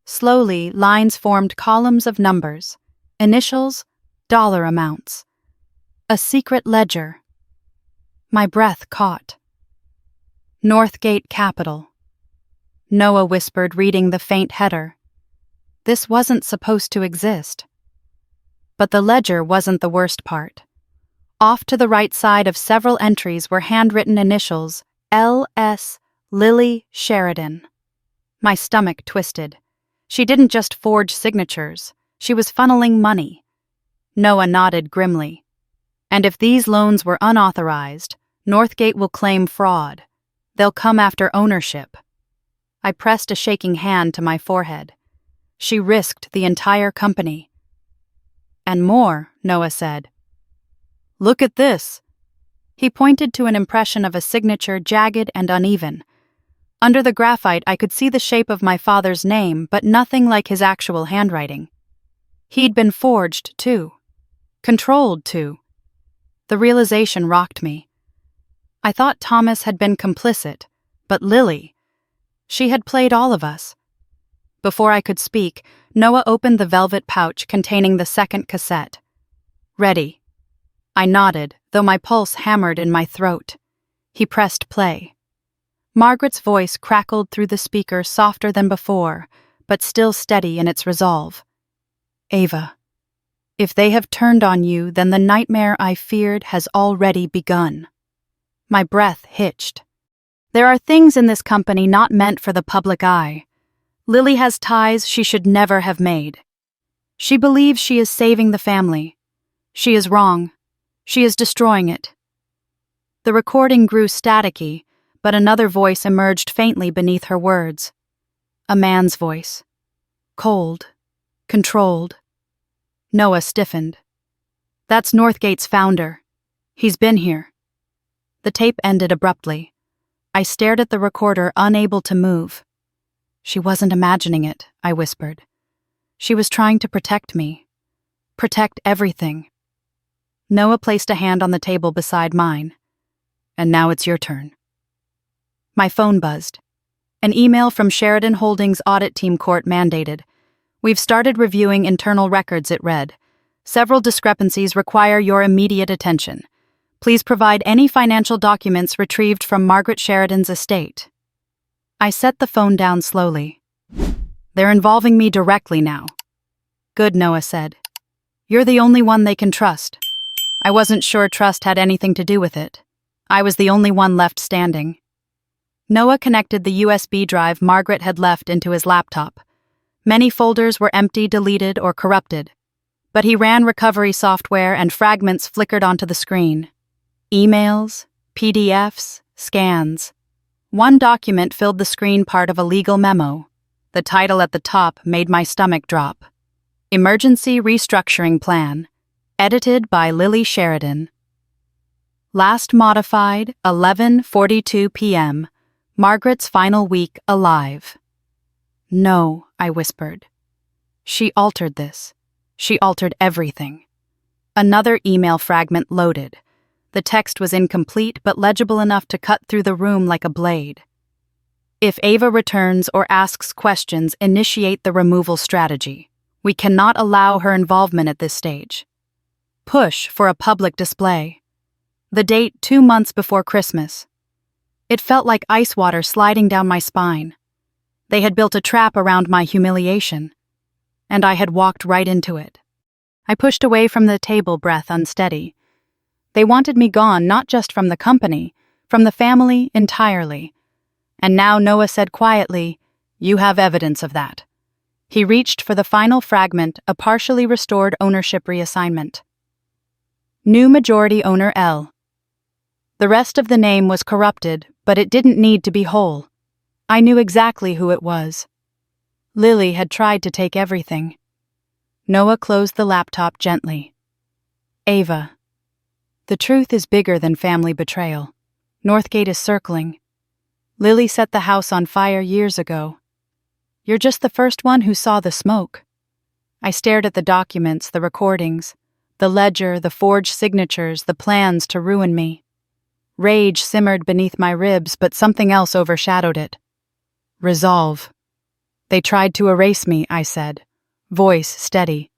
Slowly, lines formed columns of numbers, initials, dollar amounts. A secret ledger. My breath caught. Northgate Capital. Noah whispered, reading the faint header. This wasn't supposed to exist. But the ledger wasn't the worst part. Off to the right side of several entries were handwritten initials, L.S. Lily Sheridan. My stomach twisted. She didn't just forge signatures. She was funneling money. Noah nodded grimly. And if these loans were unauthorized, Northgate will claim fraud. They'll come after ownership. I pressed a shaking hand to my forehead. She risked the entire company. And more, Noah said. Look at this. He pointed to an impression of a signature, jagged and uneven. Under the graphite, I could see the shape of my father's name, but nothing like his actual handwriting. He'd been forged, too. Controlled, too. The realization rocked me. I thought Thomas had been complicit, but Lily, she had played all of us. Before I could speak, Noah opened the velvet pouch containing the second cassette. Ready. I nodded, though my pulse hammered in my throat. He pressed play. Margaret's voice crackled through the speaker, softer than before, but still steady in its resolve. Ava, if they have turned on you, then the nightmare I feared has already begun. My breath hitched. There are things in this company not meant for the public eye. Lily has ties she should never have made. She believes she is saving the family. She is wrong. She is destroying it. The recording grew staticky, but another voice emerged faintly beneath her words. A man's voice. Cold. Controlled. Noah stiffened. That's Northgate's founder. He's been here. The tape ended abruptly. I stared at the recorder, unable to move. She wasn't imagining it, I whispered. She was trying to protect me. Protect everything. Noah placed a hand on the table beside mine. And now it's your turn. My phone buzzed. An email from Sheridan Holdings audit team court mandated. We've started reviewing internal records, it read. Several discrepancies require your immediate attention. Please provide any financial documents retrieved from Margaret Sheridan's estate. I set the phone down slowly. They're involving me directly now. Good, Noah said. You're the only one they can trust. I wasn't sure trust had anything to do with it. I was the only one left standing. Noah connected the USB drive Margaret had left into his laptop. Many folders were empty, deleted, or corrupted. But he ran recovery software and fragments flickered onto the screen. Emails, PDFs, scans. One document filled the screen part of a legal memo. The title at the top made my stomach drop. Emergency Restructuring Plan. Edited by Lily Sheridan. Last modified, 11:42 p.m. Margaret's final week alive. No, I whispered. She altered this. She altered everything. Another email fragment loaded. The text was incomplete but legible enough to cut through the room like a blade. If Ava returns or asks questions, initiate the removal strategy. We cannot allow her involvement at this stage. Push for a public display. The date 2 months before Christmas. It felt like ice water sliding down my spine. They had built a trap around my humiliation, and I had walked right into it. I pushed away from the table, breath unsteady. They wanted me gone, not just from the company, from the family entirely. And now Noah said quietly, "You have evidence of that." He reached for the final fragment, a partially restored ownership reassignment. New majority owner L. The rest of the name was corrupted, but it didn't need to be whole. I knew exactly who it was. Lily had tried to take everything. Noah closed the laptop gently. Ava. The truth is bigger than family betrayal. Northgate is circling. Lily set the house on fire years ago. You're just the first one who saw the smoke. I stared at the documents, the recordings, the ledger, the forged signatures, the plans to ruin me. Rage simmered beneath my ribs, but something else overshadowed it. Resolve. They tried to erase me, I said, voice steady.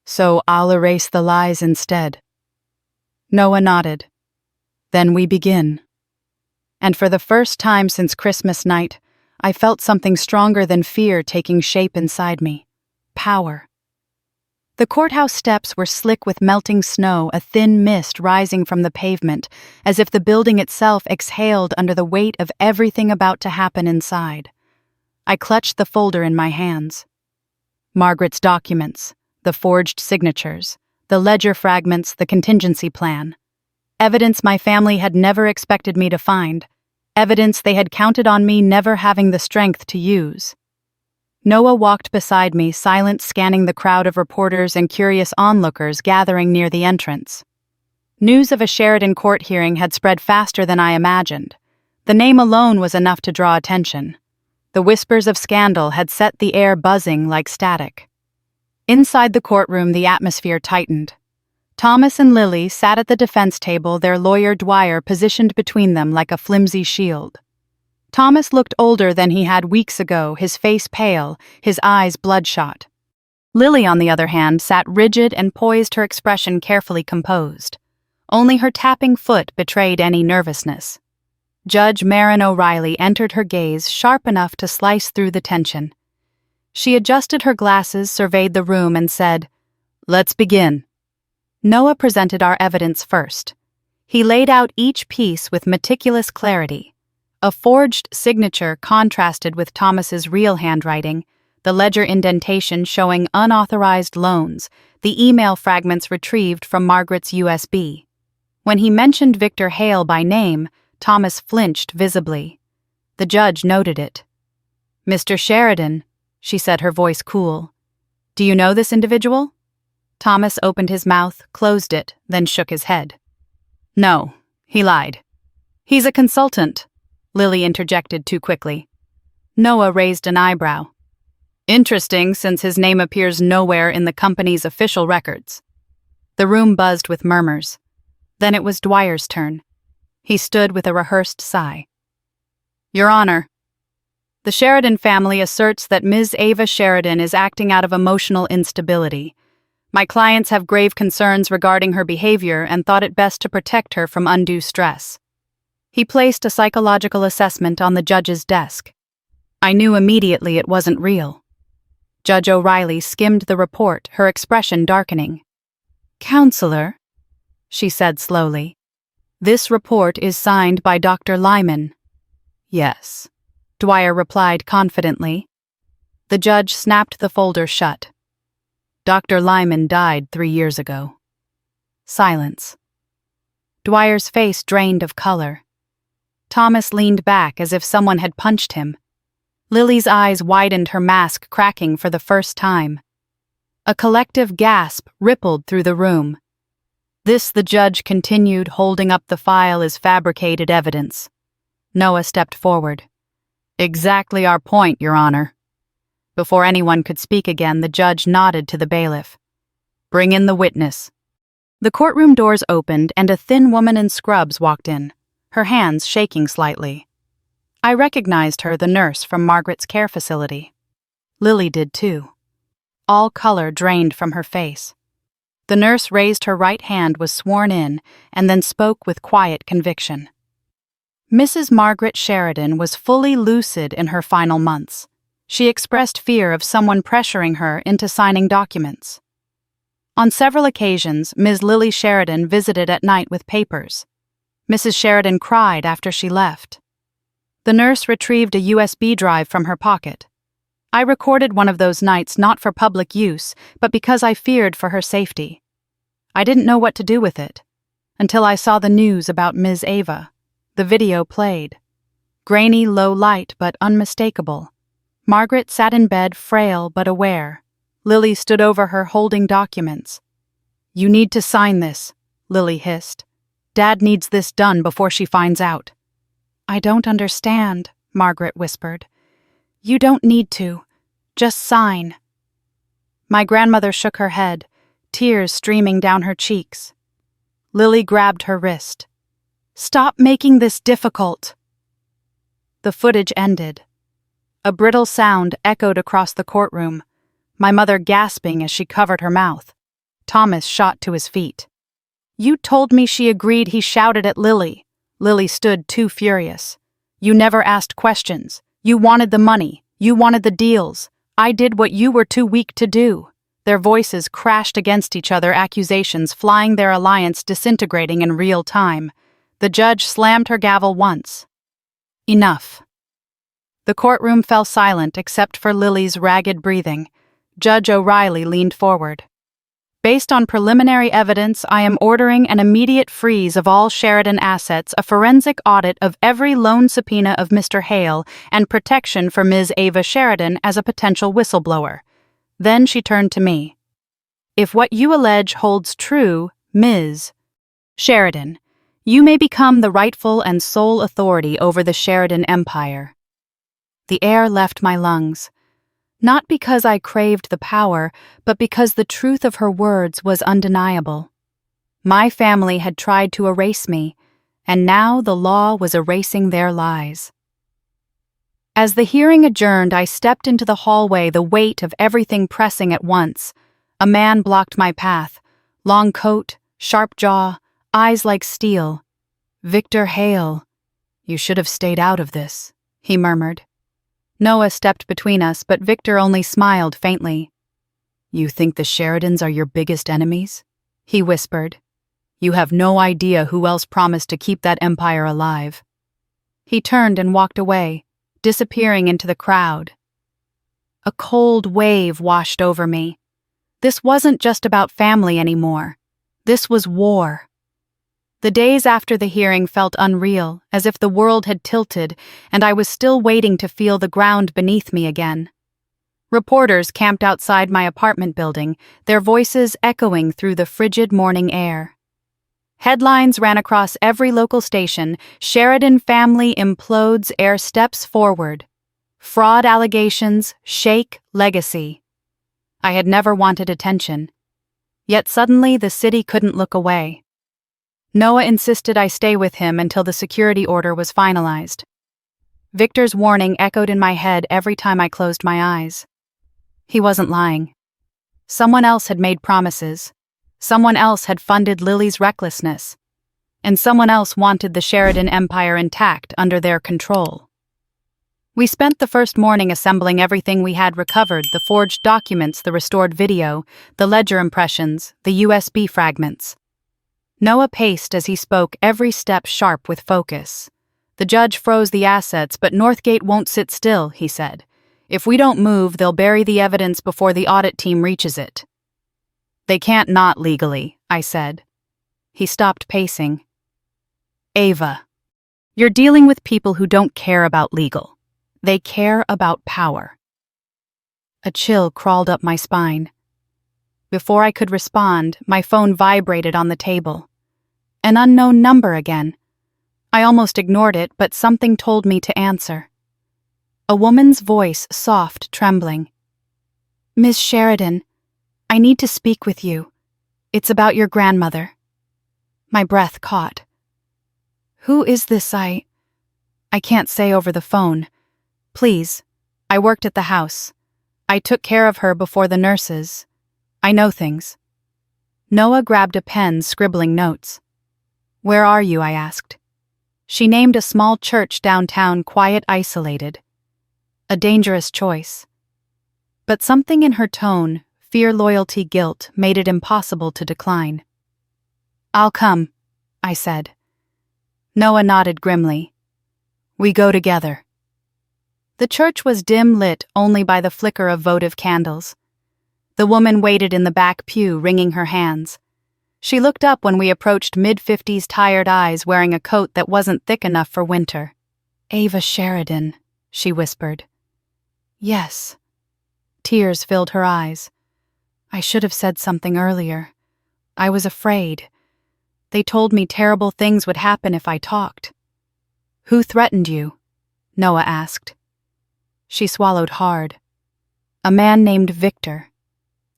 So I'll erase the lies instead. Noah nodded. Then we begin. And for the first time since Christmas night, I felt something stronger than fear taking shape inside me. Power. The courthouse steps were slick with melting snow, a thin mist rising from the pavement, as if the building itself exhaled under the weight of everything about to happen inside. I clutched the folder in my hands. Margaret's documents, the forged signatures, the ledger fragments, the contingency plan. Evidence my family had never expected me to find. Evidence they had counted on me never having the strength to use. Noah walked beside me, silent, scanning the crowd of reporters and curious onlookers gathering near the entrance. News of a Sheridan court hearing had spread faster than I imagined. The name alone was enough to draw attention. The whispers of scandal had set the air buzzing like static. Inside the courtroom, the atmosphere tightened. Thomas and Lily sat at the defense table, their lawyer Dwyer positioned between them like a flimsy shield. Thomas looked older than he had weeks ago, his face pale, his eyes bloodshot. Lily, on the other hand, sat rigid and poised, her expression carefully composed. Only her tapping foot betrayed any nervousness. Judge Marin O'Reilly entered her gaze, sharp enough to slice through the tension. She adjusted her glasses, surveyed the room, and said, "Let's begin." Noah presented our evidence first. He laid out each piece with meticulous clarity. A forged signature contrasted with Thomas's real handwriting, the ledger indentation showing unauthorized loans, the email fragments retrieved from Margaret's USB. When he mentioned Victor Hale by name, Thomas flinched visibly. The judge noted it. "Mr. Sheridan," she said, her voice cool. "Do you know this individual?" Thomas opened his mouth, closed it, then shook his head. "No," he lied. "He's a consultant," Lily interjected too quickly. Noah raised an eyebrow. "Interesting, since his name appears nowhere in the company's official records." The room buzzed with murmurs. Then it was Dwyer's turn. He stood with a rehearsed sigh. "Your Honor." The Sheridan family asserts that Ms. Ava Sheridan is acting out of emotional instability. My clients have grave concerns regarding her behavior and thought it best to protect her from undue stress. He placed a psychological assessment on the judge's desk. I knew immediately it wasn't real. Judge O'Reilly skimmed the report, her expression darkening. "Counselor," she said slowly, "this report is signed by Dr. Lyman." "Yes," Dwyer replied confidently. The judge snapped the folder shut. "Dr. Lyman died 3 years ago." Silence. Dwyer's face drained of color. Thomas leaned back as if someone had punched him. Lily's eyes widened, her mask cracking for the first time. A collective gasp rippled through the room. This, the judge continued, holding up the file as fabricated evidence. Noah stepped forward. "Exactly our point, Your Honor." Before anyone could speak again, the judge nodded to the bailiff. "Bring in the witness." The courtroom doors opened and a thin woman in scrubs walked in, her hands shaking slightly. I recognized her, the nurse from Margaret's care facility. Lily did too. All color drained from her face. The nurse raised her right hand, was sworn in, and then spoke with quiet conviction. Mrs. Margaret Sheridan was fully lucid in her final months. She expressed fear of someone pressuring her into signing documents. On several occasions, Ms. Lily Sheridan visited at night with papers. Mrs. Sheridan cried after she left. The nurse retrieved a USB drive from her pocket. I recorded one of those nights not for public use, but because I feared for her safety. I didn't know what to do with it, until I saw the news about Ms. Ava. The video played. Grainy, low light, but unmistakable. Margaret sat in bed, frail but aware. Lily stood over her, holding documents. "You need to sign this," Lily hissed. "Dad needs this done before she finds out." "I don't understand," Margaret whispered. "You don't need to. Just sign." My grandmother shook her head, tears streaming down her cheeks. Lily grabbed her wrist. "Stop making this difficult." The footage ended. A brittle sound echoed across the courtroom, my mother gasping as she covered her mouth. Thomas shot to his feet. "You told me she agreed," he shouted at Lily. Lily stood too furious. "You never asked questions. You wanted the money. You wanted the deals. I did what you were too weak to do." Their voices crashed against each other, accusations flying, their alliance disintegrating in real time. The judge slammed her gavel once. Enough. The courtroom fell silent except for Lily's ragged breathing. Judge O'Reilly leaned forward. "Based on preliminary evidence, I am ordering an immediate freeze of all Sheridan assets, a forensic audit of every loan subpoena of Mr. Hale, and protection for Ms. Ava Sheridan as a potential whistleblower." Then she turned to me. "If what you allege holds true, Ms. Sheridan, you may become the rightful and sole authority over the Sheridan empire." The air left my lungs. Not because I craved the power, but because the truth of her words was undeniable. My family had tried to erase me, and now the law was erasing their lies. As the hearing adjourned, I stepped into the hallway, the weight of everything pressing at once. A man blocked my path. Long coat, sharp jaw, eyes like steel. "Victor Hale, you should have stayed out of this," he murmured. Noah stepped between us, but Victor only smiled faintly. "You think the Sheridans are your biggest enemies?" he whispered. "You have no idea who else promised to keep that empire alive." He turned and walked away, disappearing into the crowd. A cold wave washed over me. This wasn't just about family anymore. This was war. The days after the hearing felt unreal, as if the world had tilted, and I was still waiting to feel the ground beneath me again. Reporters camped outside my apartment building, their voices echoing through the frigid morning air. Headlines ran across every local station: "Sheridan family implodes, heir steps forward." Fraud allegations, shake legacy. I had never wanted attention. Yet suddenly the city couldn't look away. Noah insisted I stay with him until the security order was finalized. Victor's warning echoed in my head every time I closed my eyes. He wasn't lying. Someone else had made promises. Someone else had funded Lily's recklessness. And someone else wanted the Sheridan empire intact under their control. We spent the first morning assembling everything we had recovered: the forged documents, the restored video, the ledger impressions, the USB fragments. Noah paced as he spoke, every step sharp with focus. The judge froze the assets, but Northgate won't sit still, he said. If we don't move, they'll bury the evidence before the audit team reaches it. They can't not legally, I said. He stopped pacing. Ava, you're dealing with people who don't care about legal. They care about power. A chill crawled up my spine. Before I could respond, my phone vibrated on the table. An unknown number again. I almost ignored it, but something told me to answer. A woman's voice, soft, trembling. Miss Sheridan, I need to speak with you. It's about your grandmother. My breath caught. Who is this? I can't say over the phone. Please, I worked at the house. I took care of her before the nurses. I know things. Noah grabbed a pen, scribbling notes. Where are you? I asked. She named a small church downtown, quiet, isolated. A dangerous choice. But something in her tone, fear, loyalty, guilt, made it impossible to decline. I'll come, I said. Noah nodded grimly. We go together. The church was dim, lit only by the flicker of votive candles. The woman waited in the back pew, wringing her hands. She looked up when we approached, mid-50s, tired eyes, wearing a coat that wasn't thick enough for winter. Ava Sheridan, she whispered. Yes. Tears filled her eyes. I should have said something earlier. I was afraid. They told me terrible things would happen if I talked. Who threatened you? Noah asked. She swallowed hard. A man named Victor.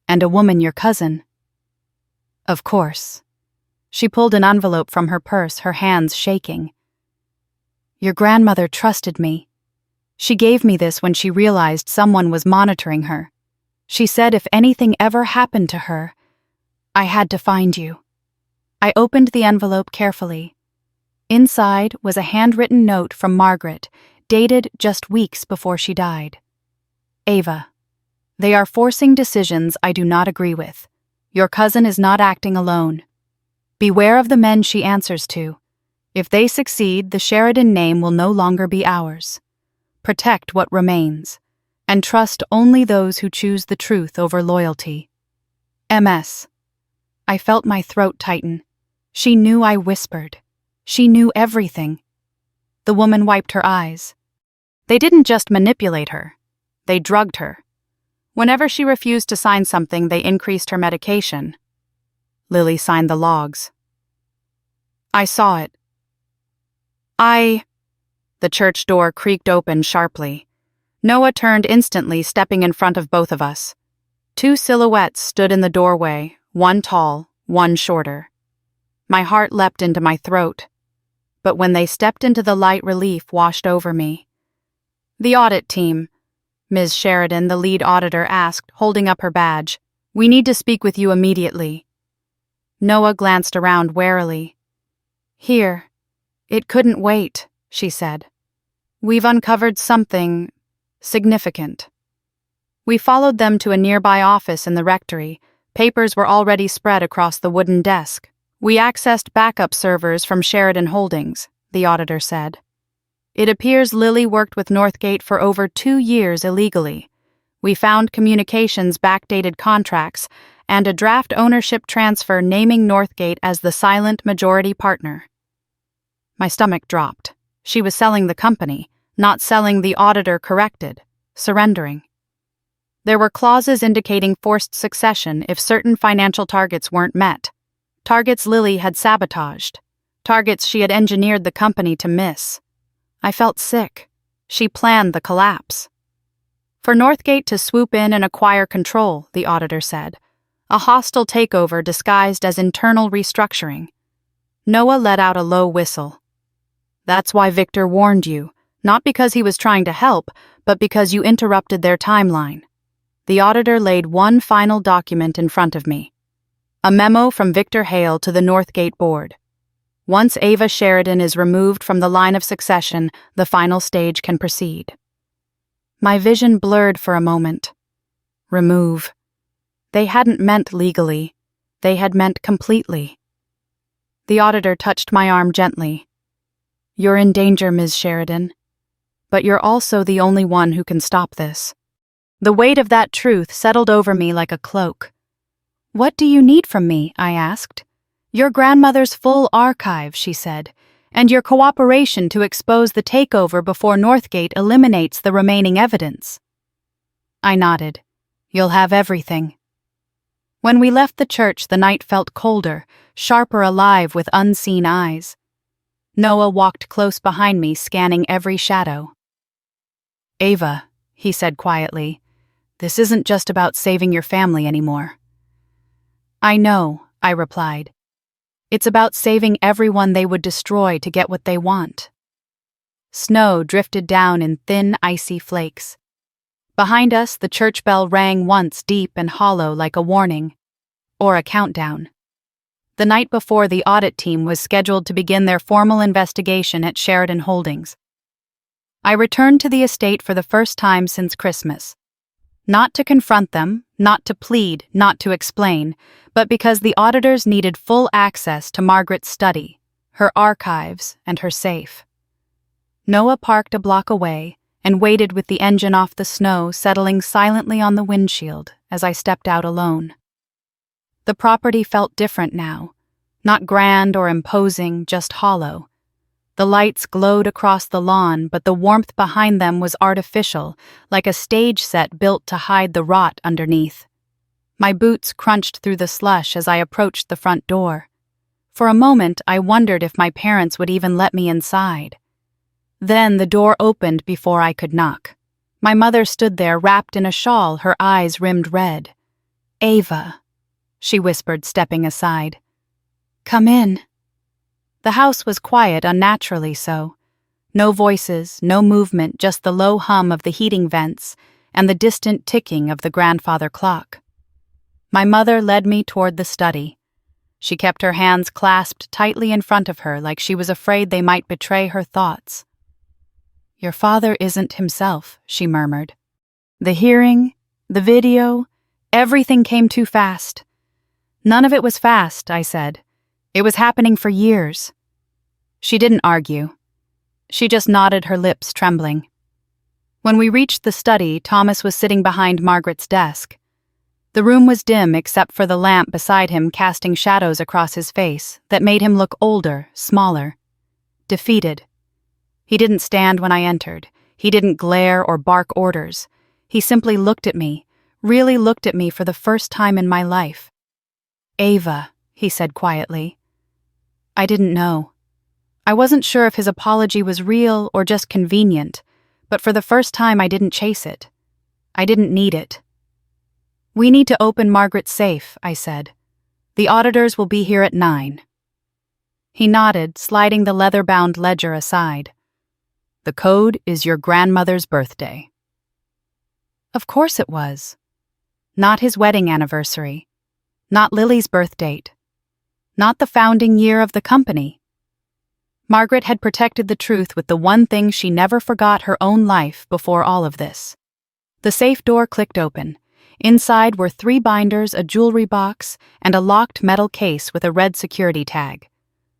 And a woman, your cousin. Of course. She pulled an envelope from her purse, her hands shaking. Your grandmother trusted me. She gave me this when she realized someone was monitoring her. She said if anything ever happened to her, I had to find you. I opened the envelope carefully. Inside was a handwritten note from Margaret, dated just weeks before she died. Ava, they are forcing decisions I do not agree with. Your cousin is not acting alone. Beware of the men she answers to. If they succeed, the Sheridan name will no longer be ours. Protect what remains, and trust only those who choose the truth over loyalty. MS. I felt my throat tighten. She knew I whispered. She knew everything. The woman wiped her eyes. They didn't just manipulate her. They drugged her. Whenever she refused to sign something, they increased her medication. Lily signed the logs. I saw it. The church door creaked open sharply. Noah turned instantly, stepping in front of both of us. Two silhouettes stood in the doorway, one tall, one shorter. My heart leapt into my throat. But when they stepped into the light, relief washed over me. The audit team, Ms. Sheridan, the lead auditor, asked, holding up her badge. We need to speak with you immediately. Noah glanced around warily. Here. It couldn't wait, she said. We've uncovered something significant. We followed them to a nearby office in the rectory. Papers were already spread across the wooden desk. We accessed backup servers from Sheridan Holdings, the auditor said. It appears Lily worked with Northgate for over 2 years illegally. We found communications, backdated contracts, and a draft ownership transfer naming Northgate as the silent majority partner. My stomach dropped. She was selling the company, not selling the auditor, corrected, surrendering. There were clauses indicating forced succession if certain financial targets weren't met. Targets Lily had sabotaged. Targets she had engineered the company to miss. I felt sick. She planned the collapse. For Northgate to swoop in and acquire control, the auditor said. A hostile takeover disguised as internal restructuring. Noah let out a low whistle. That's why Victor warned you. Not because he was trying to help, but because you interrupted their timeline. The auditor laid one final document in front of me. A memo from Victor Hale to the Northgate Board. Once Ava Sheridan is removed from the line of succession, the final stage can proceed. My vision blurred for a moment. Remove. They hadn't meant legally. They had meant completely. The auditor touched my arm gently. You're in danger, Ms. Sheridan. But you're also the only one who can stop this. The weight of that truth settled over me like a cloak. What do you need from me? I asked. Your grandmother's full archive, she said, and your cooperation to expose the takeover before Northgate eliminates the remaining evidence. I nodded. You'll have everything. When we left the church, the night felt colder, sharper alive with unseen eyes. Noah walked close behind me, scanning every shadow. Ava, he said quietly, this isn't just about saving your family anymore. I know, I replied. It's about saving everyone they would destroy to get what they want. Snow drifted down in thin, icy flakes. Behind us, the church bell rang once, deep and hollow like a warning, or a countdown. The night before, the audit team was scheduled to begin their formal investigation at Sheridan Holdings. I returned to the estate for the first time since Christmas. Not to confront them, not to plead, not to explain, but because the auditors needed full access to Margaret's study, her archives, and her safe. Noah parked a block away and waited with the engine off, the snow settling silently on the windshield as I stepped out alone. The property felt different now, not grand or imposing, just hollow. The lights glowed across the lawn, but the warmth behind them was artificial, like a stage set built to hide the rot underneath. My boots crunched through the slush as I approached the front door. For a moment, I wondered if my parents would even let me inside. Then the door opened before I could knock. My mother stood there wrapped in a shawl, her eyes rimmed red. Ava, she whispered, stepping aside. Come in. The house was quiet, unnaturally so. No voices, no movement, just the low hum of the heating vents and the distant ticking of the grandfather clock. My mother led me toward the study. She kept her hands clasped tightly in front of her like she was afraid they might betray her thoughts. Your father isn't himself, she murmured. The hearing, the video, everything came too fast. None of it was fast, I said. It was happening for years. She didn't argue. She just nodded, her lips trembling. When we reached the study, Thomas was sitting behind Margaret's desk. The room was dim except for the lamp beside him casting shadows across his face that made him look older, smaller, defeated. He didn't stand when I entered. He didn't glare or bark orders. He simply looked at me, really looked at me for the first time in my life. Ava, he said quietly. I didn't know. I wasn't sure if his apology was real or just convenient, but for the first time I didn't chase it. I didn't need it. We need to open Margaret's safe, I said. The auditors will be here at 9. He nodded, sliding the leather-bound ledger aside. The code is your grandmother's birthday. Of course it was. Not his wedding anniversary. Not Lily's birth date. Not the founding year of the company. Margaret had protected the truth with the one thing she never forgot, her own life, before all of this. The safe door clicked open. Inside were 3 binders, a jewelry box, and a locked metal case with a red security tag.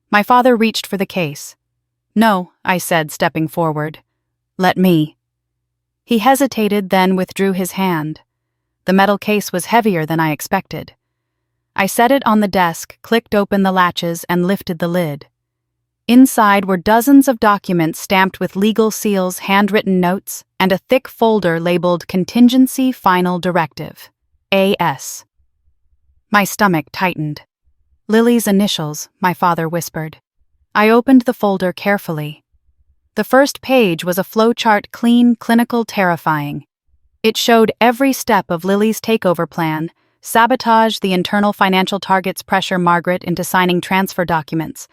My father reached for the case. No, I said, stepping forward. Let me. He hesitated, then withdrew his hand. The metal case was heavier than I expected. I set it on the desk, clicked open the latches, and lifted the lid. Inside were dozens of documents stamped with legal seals, handwritten notes, and a thick folder labeled Contingency Final Directive, A.S. My stomach tightened. Lily's initials, my father whispered. I opened the folder carefully. The first page was a flowchart, clean, clinical, terrifying. It showed every step of Lily's takeover plan: sabotage the internal financial targets, pressure Margaret into signing transfer documents,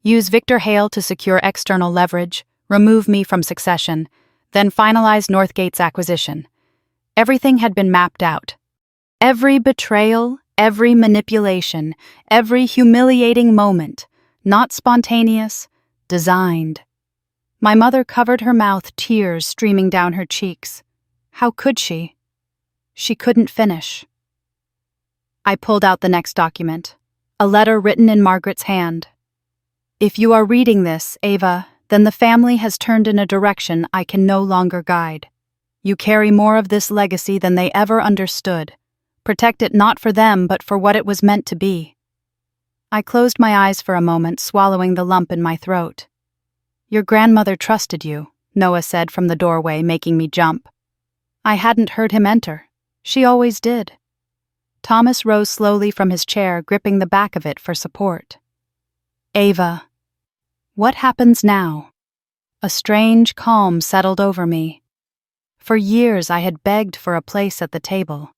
use Victor Hale to secure external leverage, remove me from succession, then finalize Northgate's acquisition. Everything had been mapped out. Every betrayal, every manipulation, every humiliating moment, not spontaneous, designed. My mother covered her mouth, tears streaming down her cheeks. How could she? She couldn't finish. I pulled out the next document, a letter written in Margaret's hand. If you are reading this, Ava, then the family has turned in a direction I can no longer guide. You carry more of this legacy than they ever understood. Protect it not for them, but for what it was meant to be. I closed my eyes for a moment, swallowing the lump in my throat. Your grandmother trusted you, Noah said from the doorway, making me jump. I hadn't heard him enter. She always did. Thomas rose slowly from his chair, gripping the back of it for support. Ava, what happens now? A strange calm settled over me. For years I had begged for a place at the table.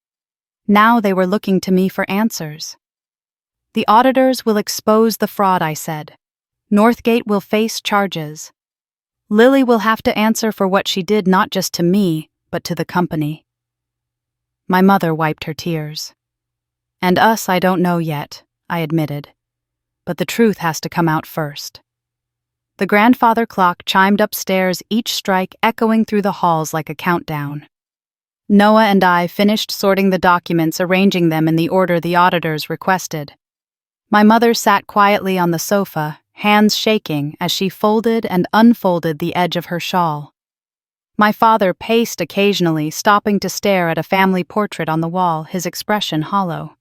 Now they were looking to me for answers. The auditors will expose the fraud, I said. Northgate will face charges. Lily will have to answer for what she did not just to me, but to the company. My mother wiped her tears. And us I don't know yet, I admitted. But the truth has to come out first. The grandfather clock chimed upstairs, each strike echoing through the halls like a countdown. Noah and I finished sorting the documents, arranging them in the order the auditors requested. My mother sat quietly on the sofa, hands shaking as she folded and unfolded the edge of her shawl. My father paced occasionally, stopping to stare at a family portrait on the wall, his expression hollow.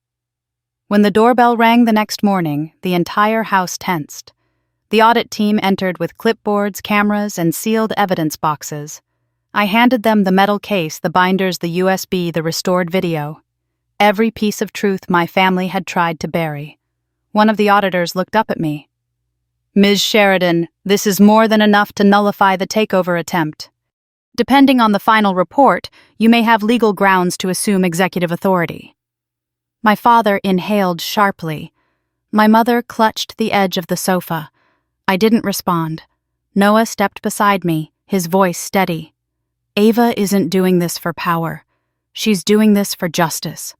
When the doorbell rang the next morning, the entire house tensed. The audit team entered with clipboards, cameras, and sealed evidence boxes. I handed them the metal case, the binders, the USB, the restored video. Every piece of truth my family had tried to bury. One of the auditors looked up at me. Ms. Sheridan, this is more than enough to nullify the takeover attempt. Depending on the final report, you may have legal grounds to assume executive authority. My father inhaled sharply. My mother clutched the edge of the sofa. I didn't respond. Noah stepped beside me, his voice steady. Ava isn't doing this for power. She's doing this for justice.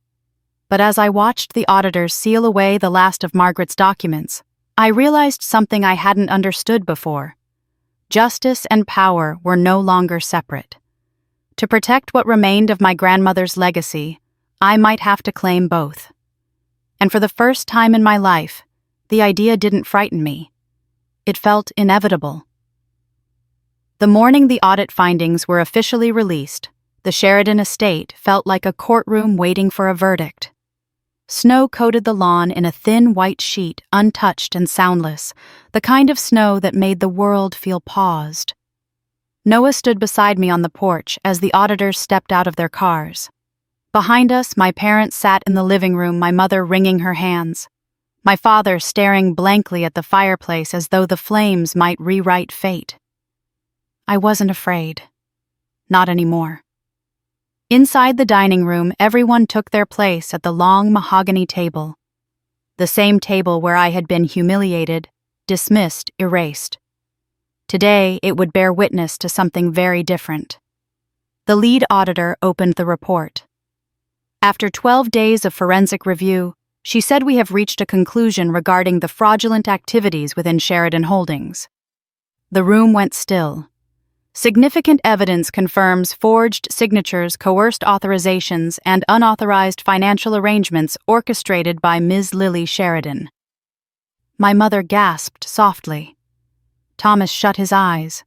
But as I watched the auditors seal away the last of Margaret's documents, I realized something I hadn't understood before. Justice and power were no longer separate. To protect what remained of my grandmother's legacy, I might have to claim both. And for the first time in my life, the idea didn't frighten me. It felt inevitable. The morning the audit findings were officially released, the Sheridan estate felt like a courtroom waiting for a verdict. Snow coated the lawn in a thin white sheet, untouched and soundless, the kind of snow that made the world feel paused. Noah stood beside me on the porch as the auditors stepped out of their cars. Behind us, my parents sat in the living room, my mother wringing her hands. My father staring blankly at the fireplace as though the flames might rewrite fate. I wasn't afraid. Not anymore. Inside the dining room, everyone took their place at the long mahogany table. The same table where I had been humiliated, dismissed, erased. Today, it would bear witness to something very different. The lead auditor opened the report. After 12 days of forensic review, she said we have reached a conclusion regarding the fraudulent activities within Sheridan Holdings. The room went still. Significant evidence confirms forged signatures, coerced authorizations, and unauthorized financial arrangements orchestrated by Ms. Lily Sheridan. My mother gasped softly. Thomas shut his eyes.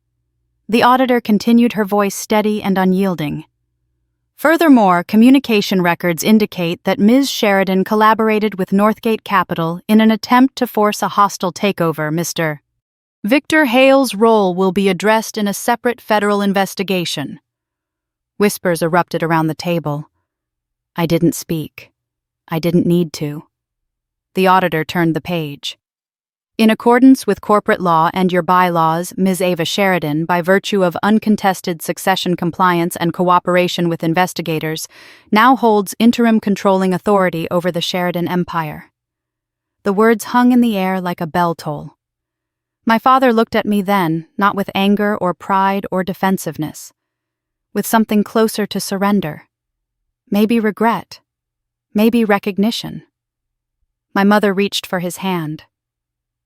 The auditor continued, her voice steady and unyielding. Furthermore, communication records indicate that Ms. Sheridan collaborated with Northgate Capital in an attempt to force a hostile takeover. Mr. Victor Hale's role will be addressed in a separate federal investigation. Whispers erupted around the table. I didn't speak. I didn't need to. The auditor turned the page. In accordance with corporate law and your bylaws, Ms. Ava Sheridan, by virtue of uncontested succession compliance and cooperation with investigators, now holds interim controlling authority over the Sheridan empire. The words hung in the air like a bell toll. My father looked at me then, not with anger or pride or defensiveness, with something closer to surrender. Maybe regret. Maybe recognition. My mother reached for his hand.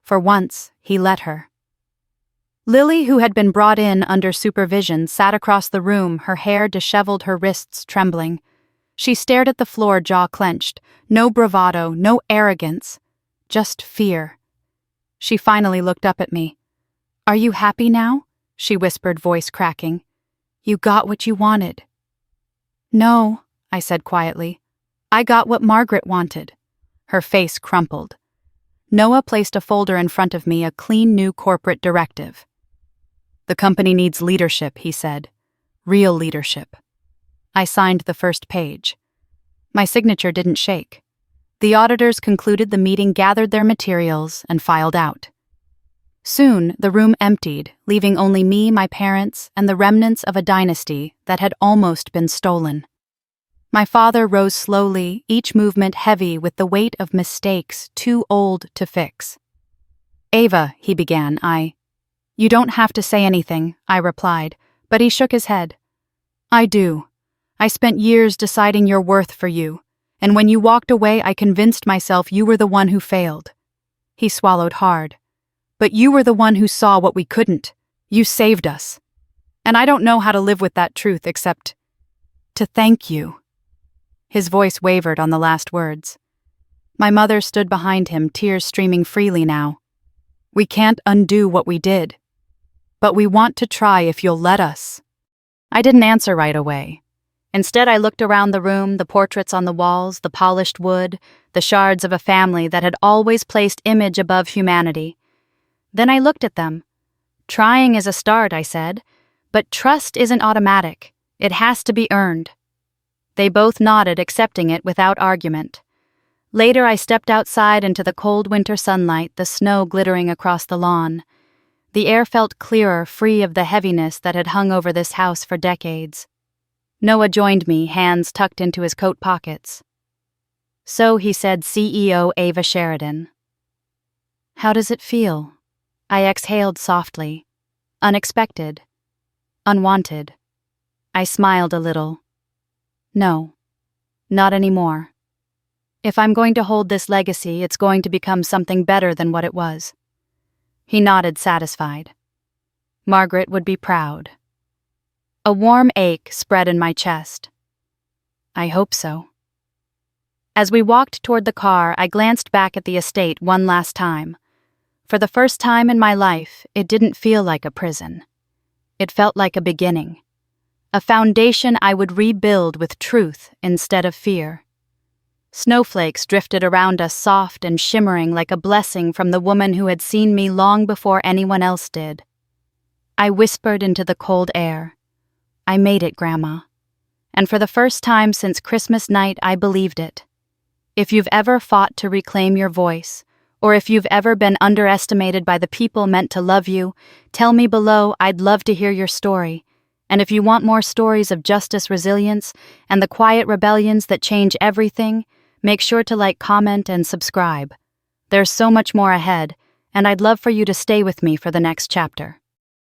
For once, he let her. Lily, who had been brought in under supervision, sat across the room, her hair disheveled, her wrists trembling. She stared at the floor, jaw clenched. No bravado, no arrogance, just fear. She finally looked up at me. "Are you happy now?" she whispered, voice cracking. "You got what you wanted." "No," I said quietly. "I got what Margaret wanted." Her face crumpled. Noah placed a folder in front of me, a clean new corporate directive. "The company needs leadership," he said. "Real leadership." I signed the first page. My signature didn't shake. The auditors concluded the meeting, gathered their materials, and filed out. Soon, the room emptied, leaving only me, my parents, and the remnants of a dynasty that had almost been stolen. My father rose slowly, each movement heavy with the weight of mistakes too old to fix. "Ava," he began, "You don't have to say anything," I replied, but he shook his head. "I do. I spent years deciding your worth for you, and when you walked away I convinced myself you were the one who failed." He swallowed hard. "But you were the one who saw what we couldn't. You saved us. And I don't know how to live with that truth except to thank you." His voice wavered on the last words. My mother stood behind him, tears streaming freely now. "We can't undo what we did, but we want to try if you'll let us." I didn't answer right away. Instead, I looked around the room, the portraits on the walls, the polished wood, the shards of a family that had always placed image above humanity. Then I looked at them. "Trying is a start," I said, "but trust isn't automatic. It has to be earned." They both nodded, accepting it without argument. Later, I stepped outside into the cold winter sunlight, the snow glittering across the lawn. The air felt clearer, free of the heaviness that had hung over this house for decades. Noah joined me, hands tucked into his coat pockets. "So," he said, "CEO Ava Sheridan. How does it feel?" I exhaled softly. Unexpected. Unwanted. I smiled a little. "No. Not anymore. If I'm going to hold this legacy, it's going to become something better than what it was." He nodded, satisfied. Margaret would be proud. A warm ache spread in my chest. I hope so. As we walked toward the car, I glanced back at the estate one last time. For the first time in my life, it didn't feel like a prison. It felt like a beginning. A foundation I would rebuild with truth instead of fear. Snowflakes drifted around us, soft and shimmering like a blessing from the woman who had seen me long before anyone else did. I whispered into the cold air, "I made it, Grandma." And for the first time since Christmas night, I believed it. If you've ever fought to reclaim your voice, or if you've ever been underestimated by the people meant to love you, tell me below. I'd love to hear your story. And if you want more stories of justice, resilience, and the quiet rebellions that change everything, make sure to like, comment, and subscribe. There's so much more ahead, and I'd love for you to stay with me for the next chapter.